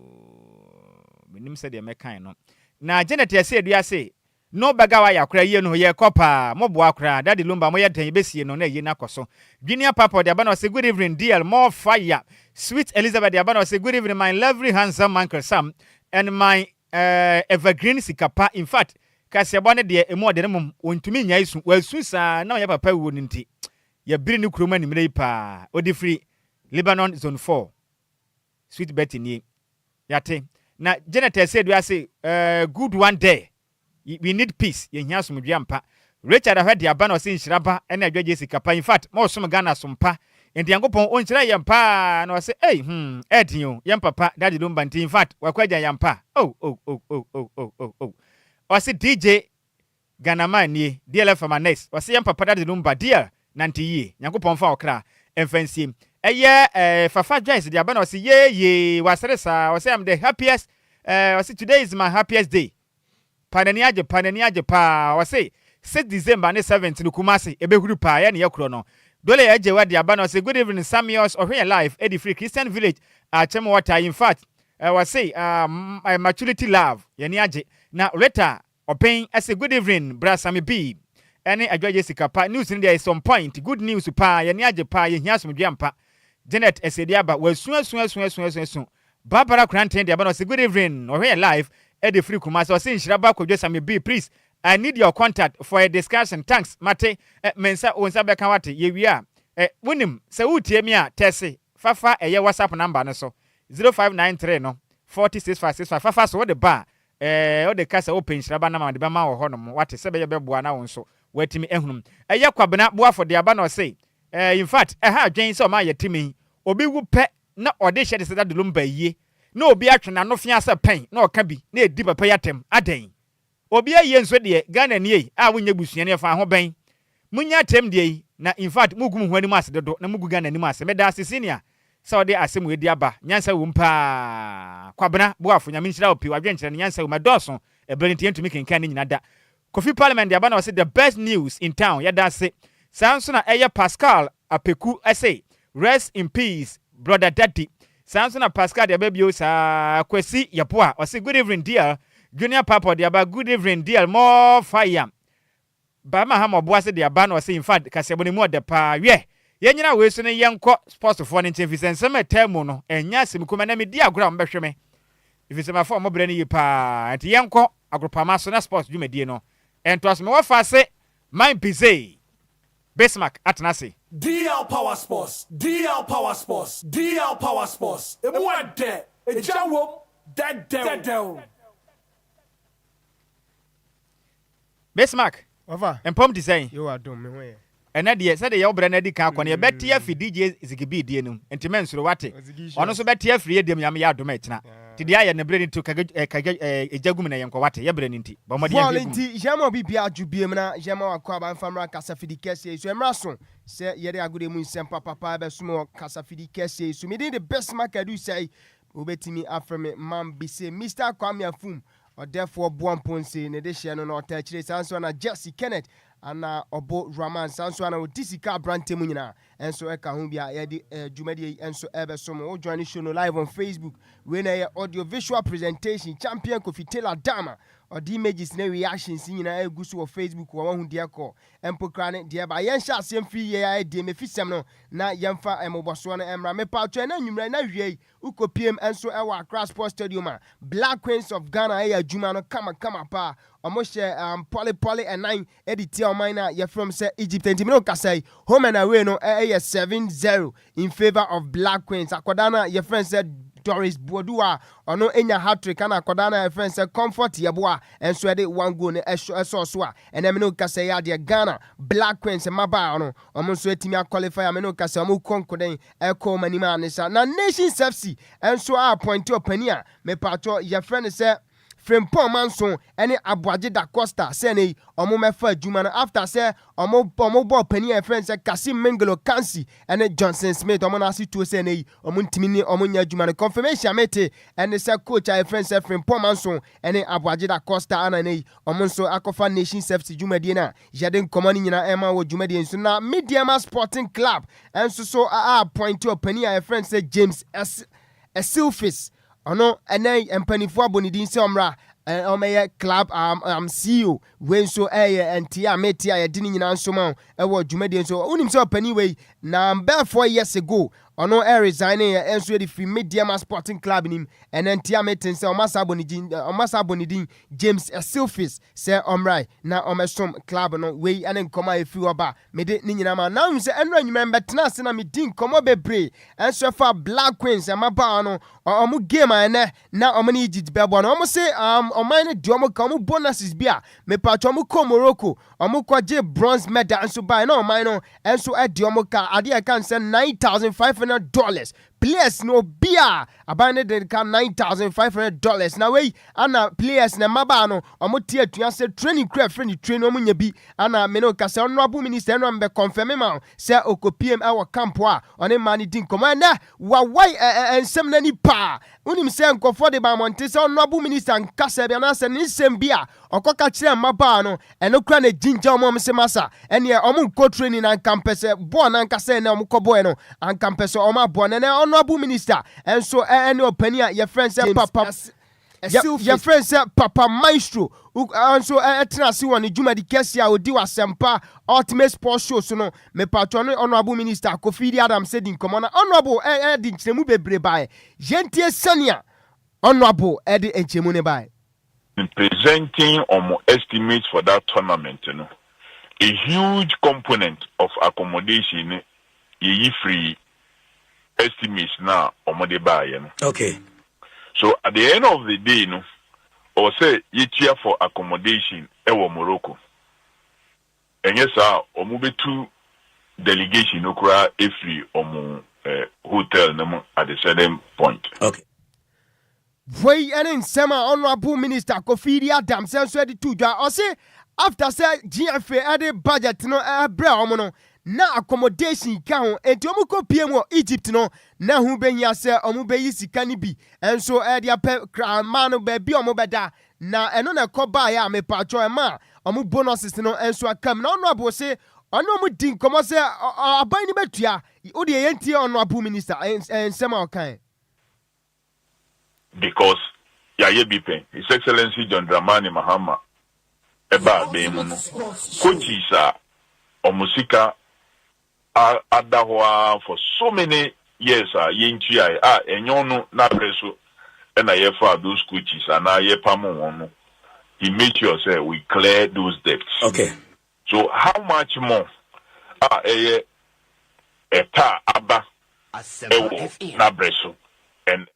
minim se de amekan no na Janet ese edu ase no bagawa yakura ye no ye kopa mobo akura daddy Lumba mo ye den besie no na ye na koso junior papa de abana say good evening dear more fire sweet Elizabeth de abana say good evening my lovely handsome uncle Sam and my evergreen sikapa in fact kasi abane de emo de mum ontumi nya isu wasu sa na ye papa wo nti ye biri ni kuroma ni mire pa odi free Lebanon zone 4 sweet Betty ni yate na Janet said we say good one day we need peace ye hia somdwe ampa Richard ahwede aba na osin Nhyiraba na Adjoa Agyei Sikapa in fact mo som Ghana sompa enti yankopon onkyira yampa na say edin yam papa daddy Lumba in fact wakwaja yampa o say DJ Ghanaman ni DLFM next o say yam papa daddy Lumba dear nanti yi yankopon fa okra emfansie Fafa Joyce the aba na say ye wasresa o say I'm the happiest o say today is my happiest day panani aje pa o say 6 December 7th Kumasi ebehuru pa ya ne yakro no dole ya jewa de aba no say good evening Samuels or here live Eddie Free Christian Village Chem Water in fact was say maturity love ya ne age na letter open I say good evening bra Sammy B any Adjoa Agyei Sikapa news in there is some point good news pa ya ne age pa ya hia somdwe ampa Janet esedi aba wasu Barbara Kranten de aba no say good evening or here live Eddie Free Kumasi or say Nhyiraba Kwadwo Sammy B please I need your contact for a discussion. Thanks, Mate. Mensa onsa beka wate ye wia. Wonim se utie mi a tese. Fafa eye WhatsApp number no so 0593 no 46565. Fafa so the bar. O de kasa open Nhyiraba na ma de ba ma wo hono mo. Wate se be ye beboa na won so. Watimi ehunum. Eye kwabena boa for de aba no say. In fact, ha adwen se o ma ye timi. Obi wu pe na ode hye de se da Lumba yie. Na obi atwe na no fia se pen. Na oka bi na edi papa yatem. Aden. Obi aye nso de Ghana nie a wonye busua ne fa ho ben munya tem de na in fact mugum ho anim ase dodo na mugu Ghana anim ase meda ase senior sa ode asem we di aba nyansa wo mpa kwabena boafo nyame nhyira opi wadwenkyere ne nyansa wo madoso ebrentie ntumi kenkan ne nyina da Kofi Parliament de aba na say the best news in town ya da se sanso na eye Pascal Apeku say rest in peace brother daddy sanso na Pascal de babio sa kwesi yapoa o say good evening dear Junior Papa de aba good evening dear more fire ba ma ha mo boase de aba na say in fact kasebo ne mu de pa we yenyina we so ne yenko sports for ne ntifisen sem temu no enya sim kuma na me di agora mbehwe me ifise ma fa mo bre ne yi pa enti yenko agropama so na sports dwumedie no ento asme wo fa se mind busy Bismark Adusei DL Power Sports DL Power Sports DL Power Sports emu ade ejawom dead Bismark Ova empom design you are done me ho ena de said ye obra na di kan akọ na betia fi DJ Zikibi die num enti mensuro wate ono so betia fri edem yam ya adoma etina ti dia ye ne bre ni to kage ejagum na yenko wate ye bre ni nti ba mode ye nti jama bibia adwubiem na jama wakọ aba mfamra kasafidi kese so emra so se ye de agode mu nsem papa be sumo kasafidi kese so me dey the Bismark Adusei obetimi afreme man bi se Mr. Kwame Afum or therefore Buamponse ne de hye no na otachire sanso na Jesse Kenneth ana obo Raman sanso na odisika brante mu nyina enso eka ho bia ye de dwumade enso ebe so mo join show no live on Facebook we na audio visual presentation champion Kofi Taylor Dama or the images na reactions nyina egusu wo Facebook wo hu de ko empokra ne de ba yen sha asem free ye de mefisem no na yemfa emoboso no emra me pa twa na nwumra na hwie ukopiem enso ewa Accra Sports Stadium Black Queens of Ghana e adwuma no kama pa omo hye poly and 9 edit o man na ye from say Egypt enti me no kasai home and away no 7-0 in favor of Black Queens akoda na ye friend said Doris Bodua ono enya hat-trick na akoda na ye friend say comfort yeboa enso e de one goal ne eso so a ene me no kasai ya de Ghana Black Queens maba no omo so etimi qualify me no kasai omo konkoden e ko manima anisa na Nations FC enso a point opani a me pato ye friend say Frimpong Manson any Abuaje da Costa say ne omo mefa adwuma no after say omo ball penny friend say Kasim Mengelo Kansi and Johnson Smith omo na si to say ne omo ntimi ni omo nya adwuma no confirmation mete and say coach I friend say Frimpong Manson any Abuaje da Costa ana ne omo so akofa Nations FC dwumadi na yeden komani nyina ema wo dwumadi nso na Mediama Sporting Club enso so point to penny friend say James Silfis ono enai empanifo abonidin se omra omeye club CEO when so entia metia ye dini nyina nso ma e wo dwumade nso unim se opani we na 4 years ago ono resigning enso the free Mediama Sporting Club nim and then Tiametin say omasa bonidin James Silfis say omrai na omesom club no we and nkoma efi oba mede ni nyina ma now say enro remember tena se na medin komo bebre enso fa Black Queens amaba no omu game ene na omo ni Egypt bebo no omo say oman ne di omo ka omo bonuses bia me patcho omo ko Morocco omo kwaje bronze medal enso by na oman no enso edi omo ka ade e kan say $9,500 players no bia abane de ka $9,500 na we ana players na maba no omo tie atua se training crap friend train omo nya bi ana me no ka se honorable minister no mbe confirm ma se okopiem e wo camp a one mani din komo na wa wai ensem na ni pa unim se nkofo de ba monte se honorable minister nka se bia na se ni sem bia okoka kire maba no eno kra na jinja omo se masa ene omo nko training na campus bo na nka se na omo kobo no an campus omo abo na honorable minister and so any opinion your friend say papa your friend say papa maestro and so etna si woni juma di kesi a odi wasempa ultimate sports show so no me patron honorable minister Kofi Adam said in common honorable di nchemu bebre bai gentie sania honorable edi nchemu ne bai in presenting estimates for that tournament, you know, a huge component of accommodation ye free estimates now the buy, you know. Okay. So at the end of the day, you know, or say you cheer for accommodation Morocco. And yes, move to delegation okra free hotel no at the certain point. Okay. Way and sema honorable minister Kofi Adam says ready to do or say after say GFA added budget no no na accommodation kan enti omu ko PM Egypt no na hu benya se omu be yisika ni bi enso dia man be bi omu beda na eno na koba ya me patcho ma omu bonuses no enso akam na ono abo se ono mu din komo se aban ni betua wo de yenti honorable minister ensema okan because Yaye Bipen, His Excellency John Dramani Mahama, Eba Bemuno, Kochisa, Omusika, Adahwa for so many years, Yenchi, Enyono, Nabreso, and I for those coaches, and I Pamo. He made sure say we clear those debts. Okay. So how much more? Eta Abba, Nabreso, and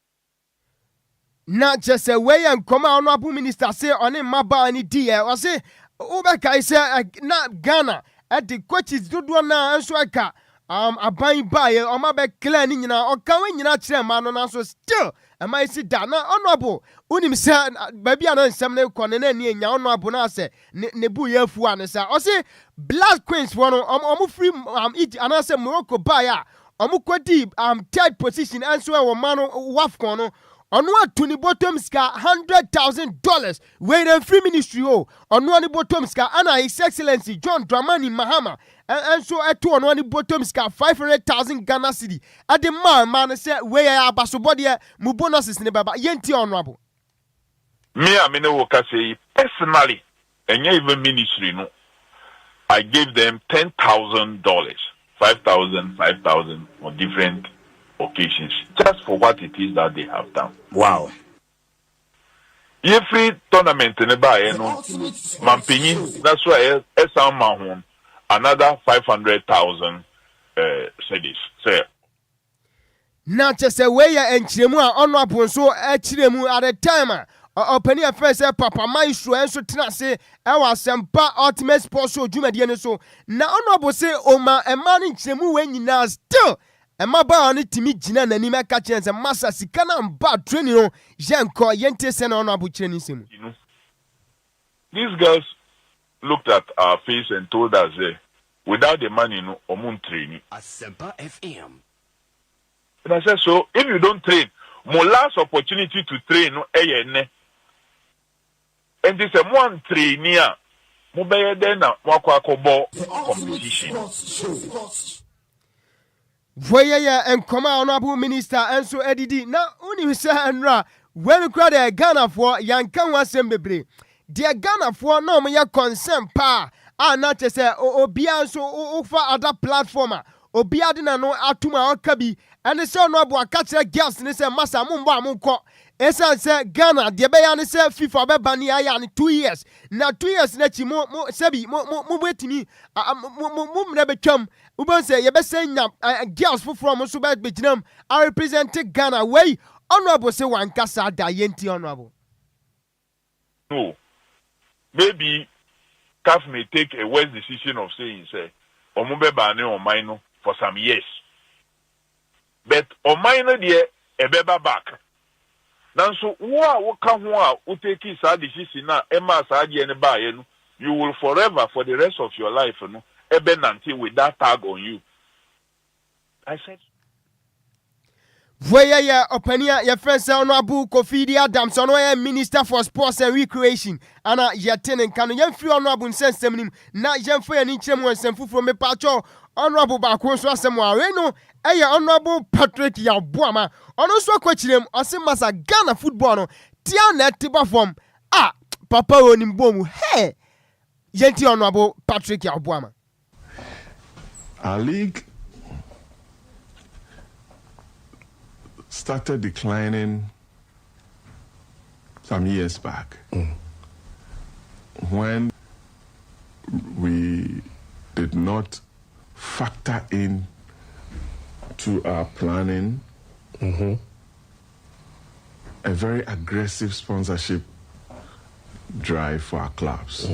not just a way and come honorable minister say on him maba any dear or say Obaka say not Ghana at the coaches do one now and so I can a buying buyer or my back cleaning or coming in a chairman on us still am I sit down now honorable unim say baby I some no conene in your honorable nase nebu yefuan say or say Black Queens one free each and I say Morocco buyer omukwadi third position and so our man wafkono Onwa tuni bottom ska $100,000 wait and free ministry onwa ni bottom ska ana His Excellency John Dramani Mahama and so eto onwa ni bottom ska 500,000 Ghana cedi at the man say we are abasobody mu bonuses ne baba yenti honorable me amene wo ka say personally enye even ministry no I gave them $10,000 5,000 on different occasions, just for what it is that they have done. Wow. Every tournament in the buy, Mampini, that's why another 500,000 cedis. Say. Not just a way and Chimua honorable so Chiremu at a time. Open your face, Papa Maestro, and so say, I was some ultimate sports show, Jumadian so. Now, honorable say, Oma, a man in Chemu when you now still. And my bar on it to meet Gina and Nima catchings and Massa Sikana and bad training, Janko, Yentes and honorable training. These girls looked at our face and told us, without the money, no, Omun training. Asempa FM. And I said, so if you don't train, my last opportunity to train, no, and this is one trainee, Mobile then, Wakwakobo competition. Voya and come honorable minister and so Eddie now only say and when crowd a Ghana for Yankan was sembebre. Dear Ghana for no me concern pa not to say obia so over other platform obia de na no atuma okabi ene se honorable akachira girls ne se masa mumbo amunko esa se Ghana de be ya ne se FIFA be bani aya ne 2 years na 2 years na chi mo sebi mo betimi mo mre betwam ubon se ye be senya girls foforo mo so be beginam I represent Ghana way honorable say one kasa da yenti honorable. No, maybe CAF may take a wise decision of saying say omube bane on minor for some years, but on minor there a beba back. Now so what come who take his decision now Emma Sadi and Bayenu, you will forever for the rest of your life no eben until with that tag on you. I said Where ya openia your friend say Honorable Kofi Adams ono Minister for Sports and Recreation ana yetenen kanu yemfiri Honorable nsensem nim na yemfo ya ni kyerem wonsem fufuro me pacho Honorable ba ko so asem wa we no Honorable Patrick Yabuama ono so kwakyerem ose masa Ghana football no tia na tiba form papa onim bomu yenti Honorable Patrick Yabuama. Our league started declining some years back when we did not factor in to our planning a very aggressive sponsorship drive for our clubs.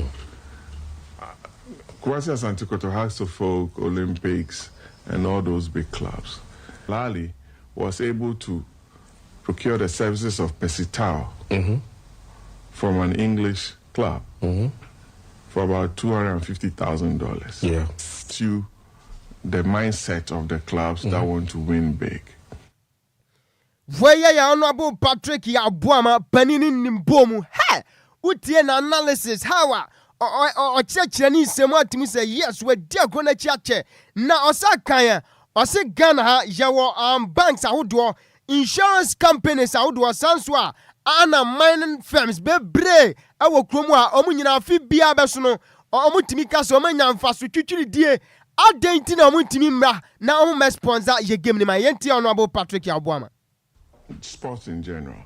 Kwasi Asante Kotoko, Hearts of Folk, Olympics, and all those big clubs. Lali was able to procure the services of Pesitao from an English club for about $250,000. Yeah. To the mindset of the clubs that want to win big. Where ya Honorable Patrick Yabuama panini nimbomu utie na analysis hawa o cheche ni semu atimi say yes we dia go na cheche na osaka ya ose Ghana ha yawo banks ahodo insurance companies ahodo sanso a ana mining firms bebre awo kromu a omunyina afi bia beso no omutimi ka so omanya mfaso twitwiri die adenti na omutimi mra na omu sponsor ye game ni ma yenti Honorable Patrick Yabuama. Sports in general.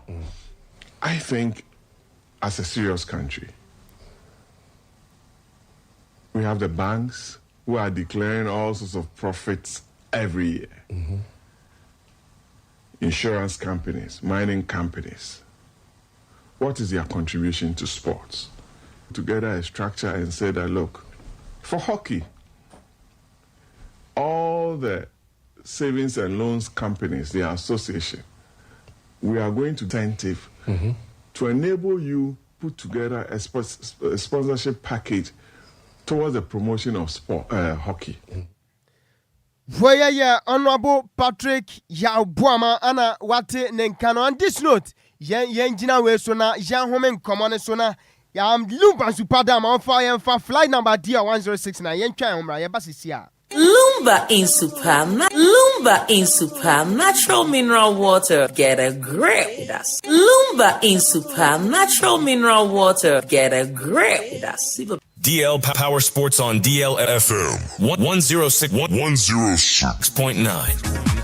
I think as a serious country, we have the banks who are declaring all sorts of profits every year. Insurance companies, mining companies. What is their contribution to sports? Together a structure and say that, look, for hockey, all the savings and loans companies, their association, we are going to incentive to enable you put together a sponsorship package towards the promotion of sport, hockey. Where ya Honorable Patrick Yabuama ana wate nenkano on this note yen jina we so na yen homen common so na ya Lumba supada ma on fa flight number DR1069 yen twan omra ye basisia. Lumba in Super natural mineral water. Get a grip with us. Lumba in Super natural mineral water. Get a grip with us. DL Power Sports on DLFM 106.9.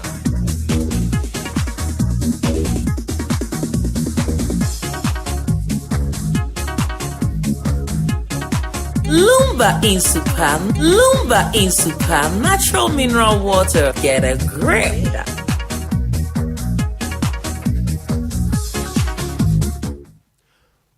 Lumba in Super natural mineral water. Get a grip.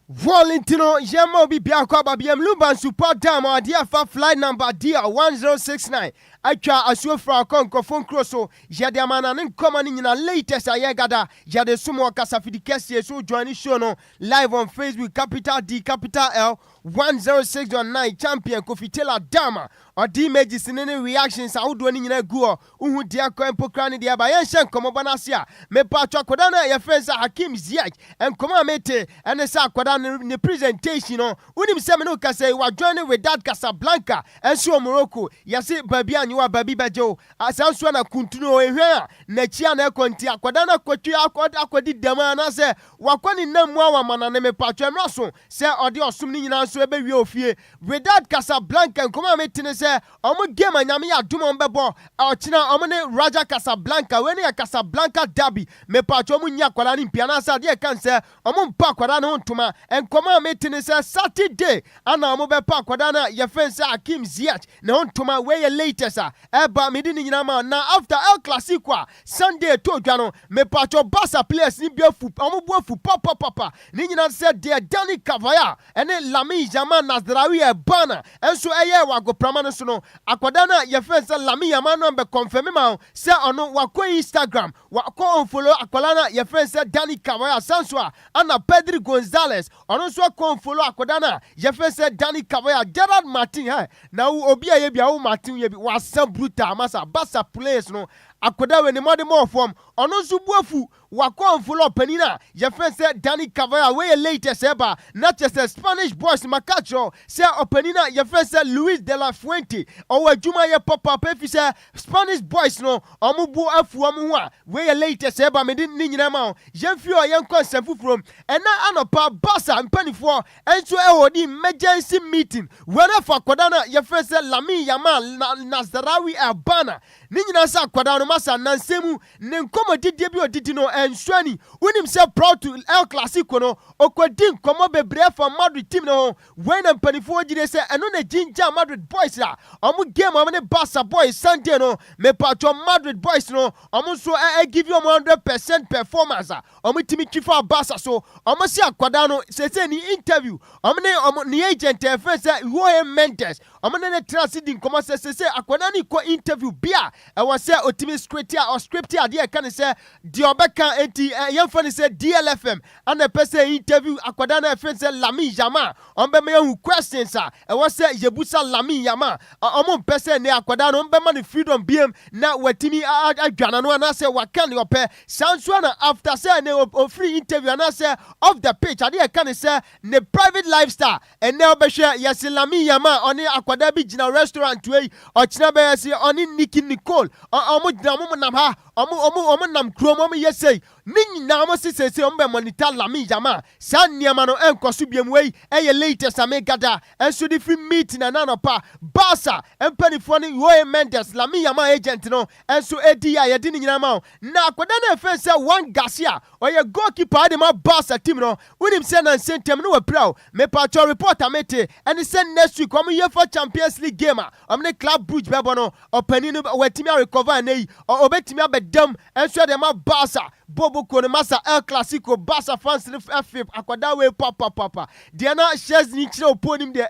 Valentino Yemo Bibia Kwaba BM Lumba Super Dam or DFA flight number DR1069. Atwa asuofra konkofon kroso yadamana nkomani nyina latest ayegada yade sumo kasafidi kesi so join show no live on Facebook capital D capital L 106.9 champion Kofitela Dama or D images in any reactions awudo ni nyina guo uhu dia ko empokrani dia ba yenhye nkomobonasia me patwa kodana ya friends Hakim Ziyech enkoma mete ene sa kodana ne presentation no unim se me no kase wa join with that Casablanca enso Morocco yase babia wa babi bajo asanso na kuntuno ehwe na chia na ekonti akwada na kwatwi akwadi dama na se wakwani namu awa manane me patwa mraso se odi osum ni nyina so ebe wie ofie without Casablanca nkoma metene se say omo game anyame ya dum on bebo ochina omo ne Raja Casablanca we ne Casablanca derby me pacho omo nya kwara ni mpia na sa de kan say omo mpa kwara no ntoma enkoma meeting say Saturday ana omo be pa kwara na ye fence Hakim Ziyech na ntoma we ye latest eba me di ni nyina ma na after El Clasico Sunday to dwa no me pacho Barca players ni bia fu omo bu fu papa ni nyina say de Dani Cavaya ene Lamine Yamal Nasraoui Bana enso eye wago prama no so no akwada na ye fence Lamine Yamal no be confirm ma say ono wako Instagram wako unfollow akwala na ye fence Dani Cavaya sanswa ana Pedri Gonzalez ono so unfollow akwada na ye fence Dani Cavaya Gerard Martin na obi aye bia wo Martin ye bi wasam brutal masa Barca players no akoda we ne mode more form ono so buafu wako mfulo panina ye fence Dani Cavaya we latest eba not just a Spanish boys makacho say openina ye fence Luis de la Fuente o adwuma ye papa pefi say Spanish boys no omubu afu omu a we latest eba me din nyina ma ye fio ye nkonsem from ena anopa Barca mpanifo enso e hodi emergency meeting where for akoda na ye fence Lamine Yamal Nasraoui Bana ni nyina sa akoda no masa nansemu ne nkomodidie bi odidi no enswani unim say proud to El Clasico no okodin komo bebre for Madrid team no when mpanifo gire say eno na ginger Madrid boys la omu game omu ne Barca boys Sunday no me patcho Madrid boys no omu so give you 100% performance omu timi twifa Barca so omu si akwada no say ni interview omu ni agent friend say Jorge Mendes omu ne transiting komo say akwada ni ko interview bia e was say otimi scriptia de kan say di obeka enti yemfani say DLFM and the person interview akwada na friend say Lamine Yamal ombe me hu questions e was say yebusa Lamine Yamal omu person ne akwada no ombe man freedom biem na watimi adwana no na say wakan ne ope sanso na after say ne free interview na say off the pitch ade kan say ne private lifestyle and ne obehwe yes Lamine Yamal oni akwada bi gina restaurant wey ochina be yes oni Nicky Nicole omu gina omu nam ha omu nam krom omu yesei ni na mo sese ombe monitor Lamine Yamal san niama no enkoso biem wey eye latest amegada enso di free meeting na nanopa Barca empanifo ni Jorge Mendes Lamine Yamal agent no enso edi ya yedi ni nyina ma na akoda na fence one Garcia oye goalkeeper de ma Barca team no unim say na sentem no wapra me patcho reporter mete and say next week omo ye for Champions League game omne Club Brugge bebo no opani no wetimi recover na yi obetimi abedam enso de ma Barca Bobo Kone Masa El Clasico Barca fans FF akwada we papa Diana shares ni chire oponim de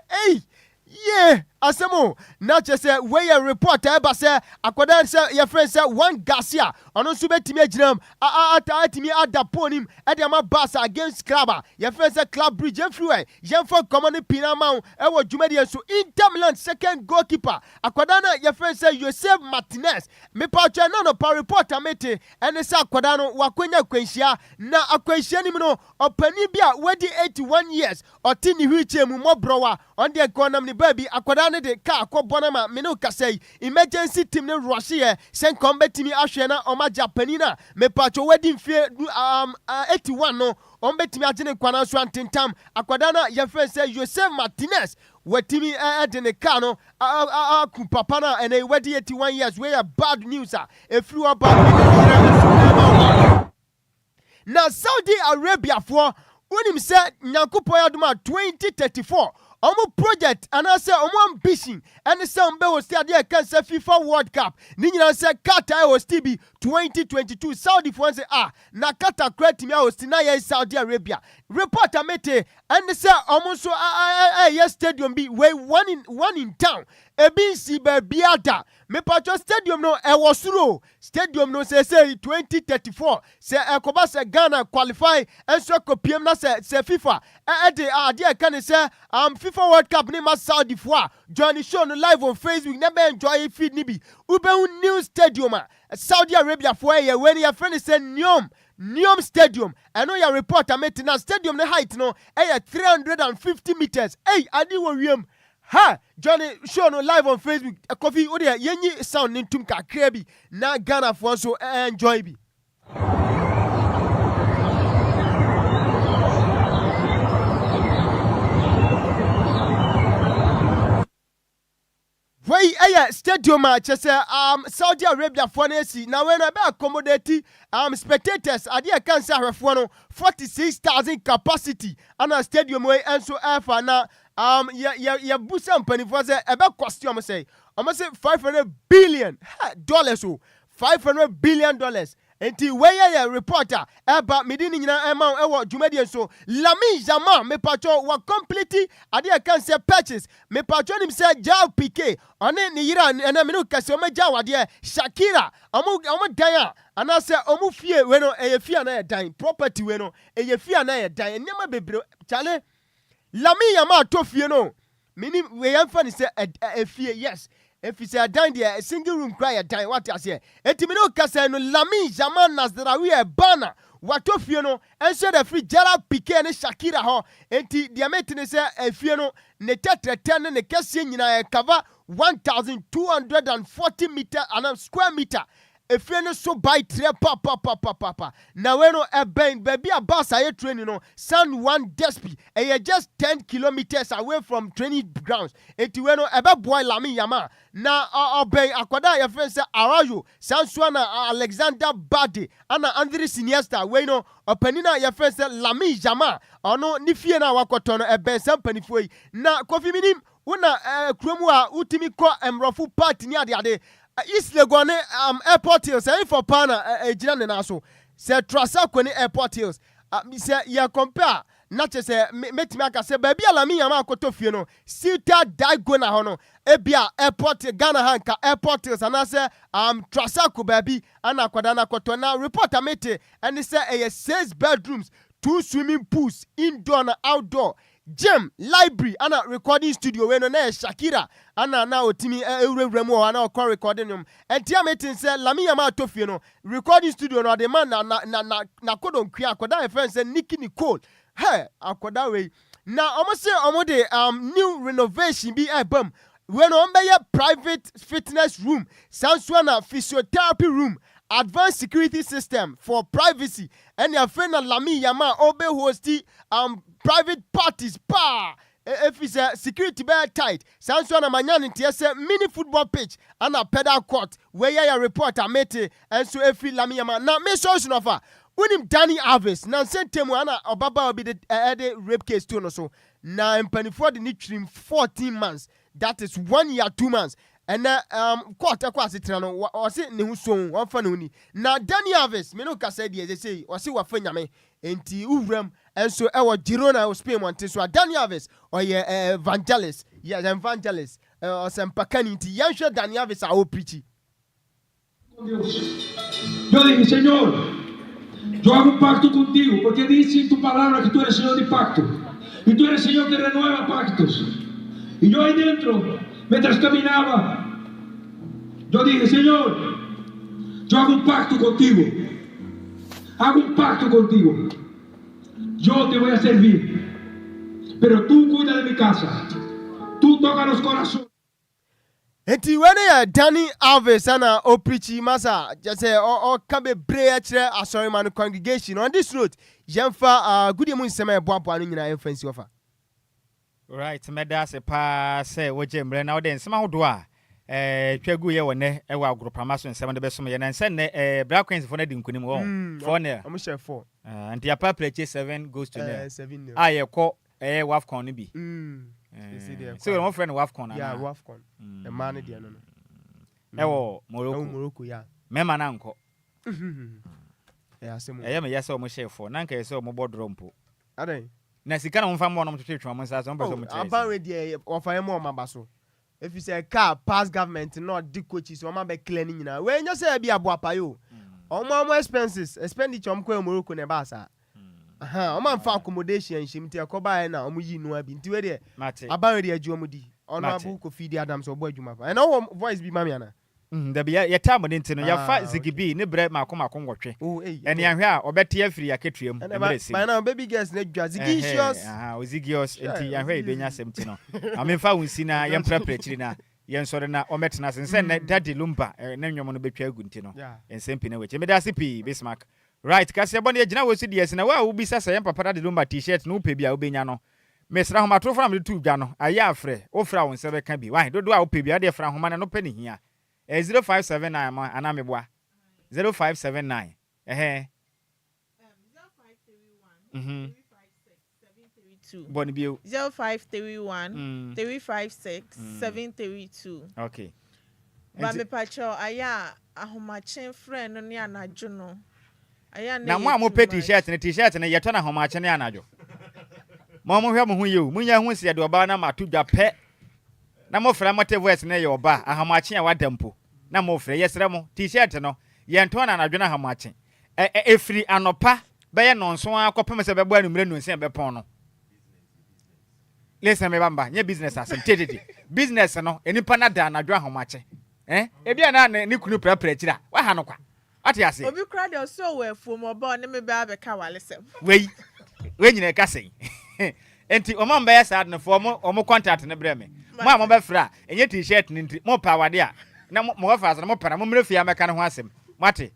yeah asemo na chese we a reporter eba say akwada say your friend say one Garcia ono so betimi aginam atimi adaponim e de ma Barca against Club your friend say Club Brugge everywhere yemfo common pinama e wo dwumadi so Inter Milan second goalkeeper akwada na your friend say Joseph Martinez me pa twa no pa reporter mete ene say akwada no wakwanya kwanhia na akwanhia nim no opani bia wedi 81 years otini hwiche mu mobrowa on the economy baby akwada de ka akobonama me no kasai emergency team ne rush here sen kombetimi ahwe na oma Japanina me pacho wedding fie 81 no ombetimi agene kwana so antentam akwada na ye friend say Joseph Martinez wetimi de ne ka no ku papa na and wedi 81 years we are bad news if you are bad now Saudi Arabia for unim say nyankopon aduma 2034 omo project and I say omo ambition and say ombe host ade kan say FIFA World Cup ni nyina say Qatar host be 2022 Saudi France na Qatar create me host na ye Saudi Arabia reporter mete and say omo so yes stadium be we one in town ebi si be biada me patcho stadium no e wasuro stadium no say 2034 say ekoba say Ghana qualify and so kopiem na say FIFA de ade kan say FIFA World Cup ni ma Saudi foa join show no live on Facebook never enjoy feed ni bi ube new stadium Saudi Arabia for ye when your friend say Neom Stadium. I know your reporter made na stadium the height no 350 meters. Hey, adi wo wiem. Ha, Johnny show no live on Facebook. Coffee ode yenyi sound nintum kakra bi na Ghana for so enjoy bi. Why stadium chese Saudi Arabia for na si na we na be accommodate spectators ade e kan say ahwefo no 46,000 capacity ana stadium we enso afa na ya busa mpanifo say e be costume say almost $500 billion so $500 billion. Enti weye ye reporter eba medini nyina ema ewo dwumadi so Lami Jama me pacho wa complete ade e kan say purchase me pacho nim say Jao PK one Nhyira na me no kase o maja wade Shakira omo dan ana say omo fie we no eye fie na ye dan property we no eye fie na ye dan nema bebre chale Lami Jama to fie no mini we yamfa ni say e fie yes. If you say down there, a single room cry a time, what I say, Etimino Casano, Lami, Jaman, Nasdarawi, a banner, what of you know, and said a free Jara Pique and Shakira ho, and the Diametinese, a funeral, Netatra 10 and a cassin in a cover 1,240 meter and a square meter. If you so by tre papa. Now when a bang baby a bus I train San Juan Despi, and you're just 10 kilometers away from training grounds. And you know about boy Lami Yama. Now obey Akwada your friend say Arajo, Sansuana Alexander Bade, Anna Andre Siniesta, we know Openina your friend say Lami Yama, or no Nifiana Wakotono a ben Sampanifui. Now coffee minim, una Kromua Utimi Ko Mrofu party near the other. East Legone airport hills for pana ejina na so se trasa kwani airport hills se ya compare na che se metimi aka se ba bia Lami Yama akoto fie no Silta Daigona ho no ebia airport Ghana hanka airport hills ana se trasa ko ba bi ana kwada na koto na reporter mete and say 6 bedrooms 2 swimming pools indoor and outdoor gym, library, and a recording studio when on Shakira, and now Timmy Remo and our core recording room. And Tiametin said, Lami Yama Tofino, recording studio, no demand na kodon kria koda friends and Nikki Nicole. Hey, akoda way. Now almost say new renovation be a bum. When on by a private fitness room, Sanswana physiotherapy room. Advanced security system for privacy and your friend Lami Yama obe hosti private parties if it's a security very tight Sanswana manyan ntia mini football pitch and a pedal court where ya reporter mete and so if Lami Yama na me so nofa unim Danny Alves na sentemu ana obaba obi the rape case too no so na mpanifo de ni trim 14 months that is 1 year 2 months. And quarter quasitrano was it new song one funny. Now Danny Alves, Menoka said, they say, or see what Fenyame, and T. Uvrem, and so our Girona was paying one to Danny Alves, or evangelist, yes, evangelist, or some pacanity, Yansha Danny Alves are all pretty. Yo dije, Señor, yo hago un pacto contigo, porque dice en tu palabra que tú eres Señor de pacto, y tú eres Señor que renueva pactos. Y yo ahí dentro, mientras caminaba, yo dije, Señor, yo hago un pacto contigo. Yo te voy a servir. Pero tú cuida de mi casa. Tú toca los corazones. Enti when Danny Alves ana oprichi masa just say or kabe prayer chere asori man congregation on this road yemfa good evening sema eboabo anu nyina emfansi ofa. Right, meda se pa se woje mre na odin sema hodo a twagu ye wone e wa agropama so nsema de besom ye na nse ne Black Queens for na di nkunim wo 4-0 am share 4 and ya pa play 7 goes to 7-0 ah ye ko Wafcon ni bi so your friend Wafcon na yeah Wafcon the man dey no wo Morocco ya mema na nko asemo me yesa o mo share 4 na nka yesa o mo bodro mpo adan na sika na mfa mo no twetwe mo nsa so mo beso mo tire aba we dey ofa mo mabaso if you say car pass government not the coaches o ma be clear ni nyina we nya say bia bo apayo o mo expenses expenditure o mko Morocco ne ba sa o ma mfa accommodation nshimti akoba na o mu yi no abi nti we dey aba we dey adwo mu di ono abu ko feed Adams o bo adwuma pa and no voice bi mami ana da bia ya time de ntino ya fa zigibi ne bre makoma nwotwe ene ahwe a obete afiri aketuam emresi by now baby girls na dwa zigicious ozigious enti ahwe ibenya semti no amemfa wunsi na yemprapre chiri na yensore na ometena sense na daddy Lumba na nwomo no betwa agu ntino ensempi na weche medase pi Bismark right kasi abone agina wosu die na wa ubisa sa yempapa daddy Lumba t-shirt no pe bia obenya no mesra homa to fra me tu dwa no aya afre wo fra won se be ka bi why dodo a wo pe bi ade fra homa na no pe ne hia 0579 ma ana me boa 0579 0531 Bonnie Bio 0531 356 732. Okay. Ba me pacho aya ahomachen friend no ne anajo no. Aya na mo amo pe t-shirt ne yeto na ahomachen ne anajo. Mo mo hwe mo hu yewu munya hu se de oba na matu dwa pe. Na mo fra mote voice ne ye oba ahomachen a wadampo. Na mo fra yesre mo t-shirt no ye nto na anajo na ahomachen. Efri anopa be ye nonso akopem se be bo anumre no nse be pon no. Listen me bamba nye business asem tedede business no enipa na da anadwo ahomache ebia na ne kunu prapra kira wa ha no kwa ate ase obi kra de so we fu mo ba ne me ba be ka walesem we nyine ka sei enti o mamba ya sad no for mo contract ne bre me mo be fra enye t-shirt ni enti mo pa wade a na mo fa asem mo para mo mrefia meka ne ho asem mate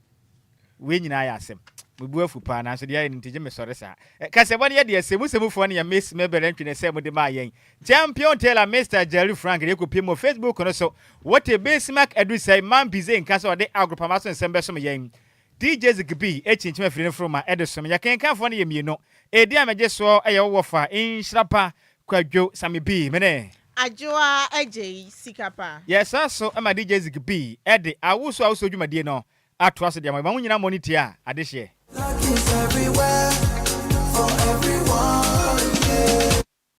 we nyina ya asem bubu afu pa na so de ayi ntije me sore sa kase bone ye de asemu fo ne ya miss mebere ntwene se mo de ma yen champion tailor Mr. Jerry Frank de kopie mo Facebook no so what a Bismark Adusei man bize nka so de agropama so nsembe so me yen DJ Zigbi echinchim afiri ne froma edesom ya kenkan fo ne ye mieno edi ameje so eye wo fa Nhyiraba Kwadwo Sammy B mene Adjoa Agyei Sikapa yes so ama DJ Zigbi ede awuso dwumadie no ato aso de ma nyina moniti a ade hye. Luck is everywhere for every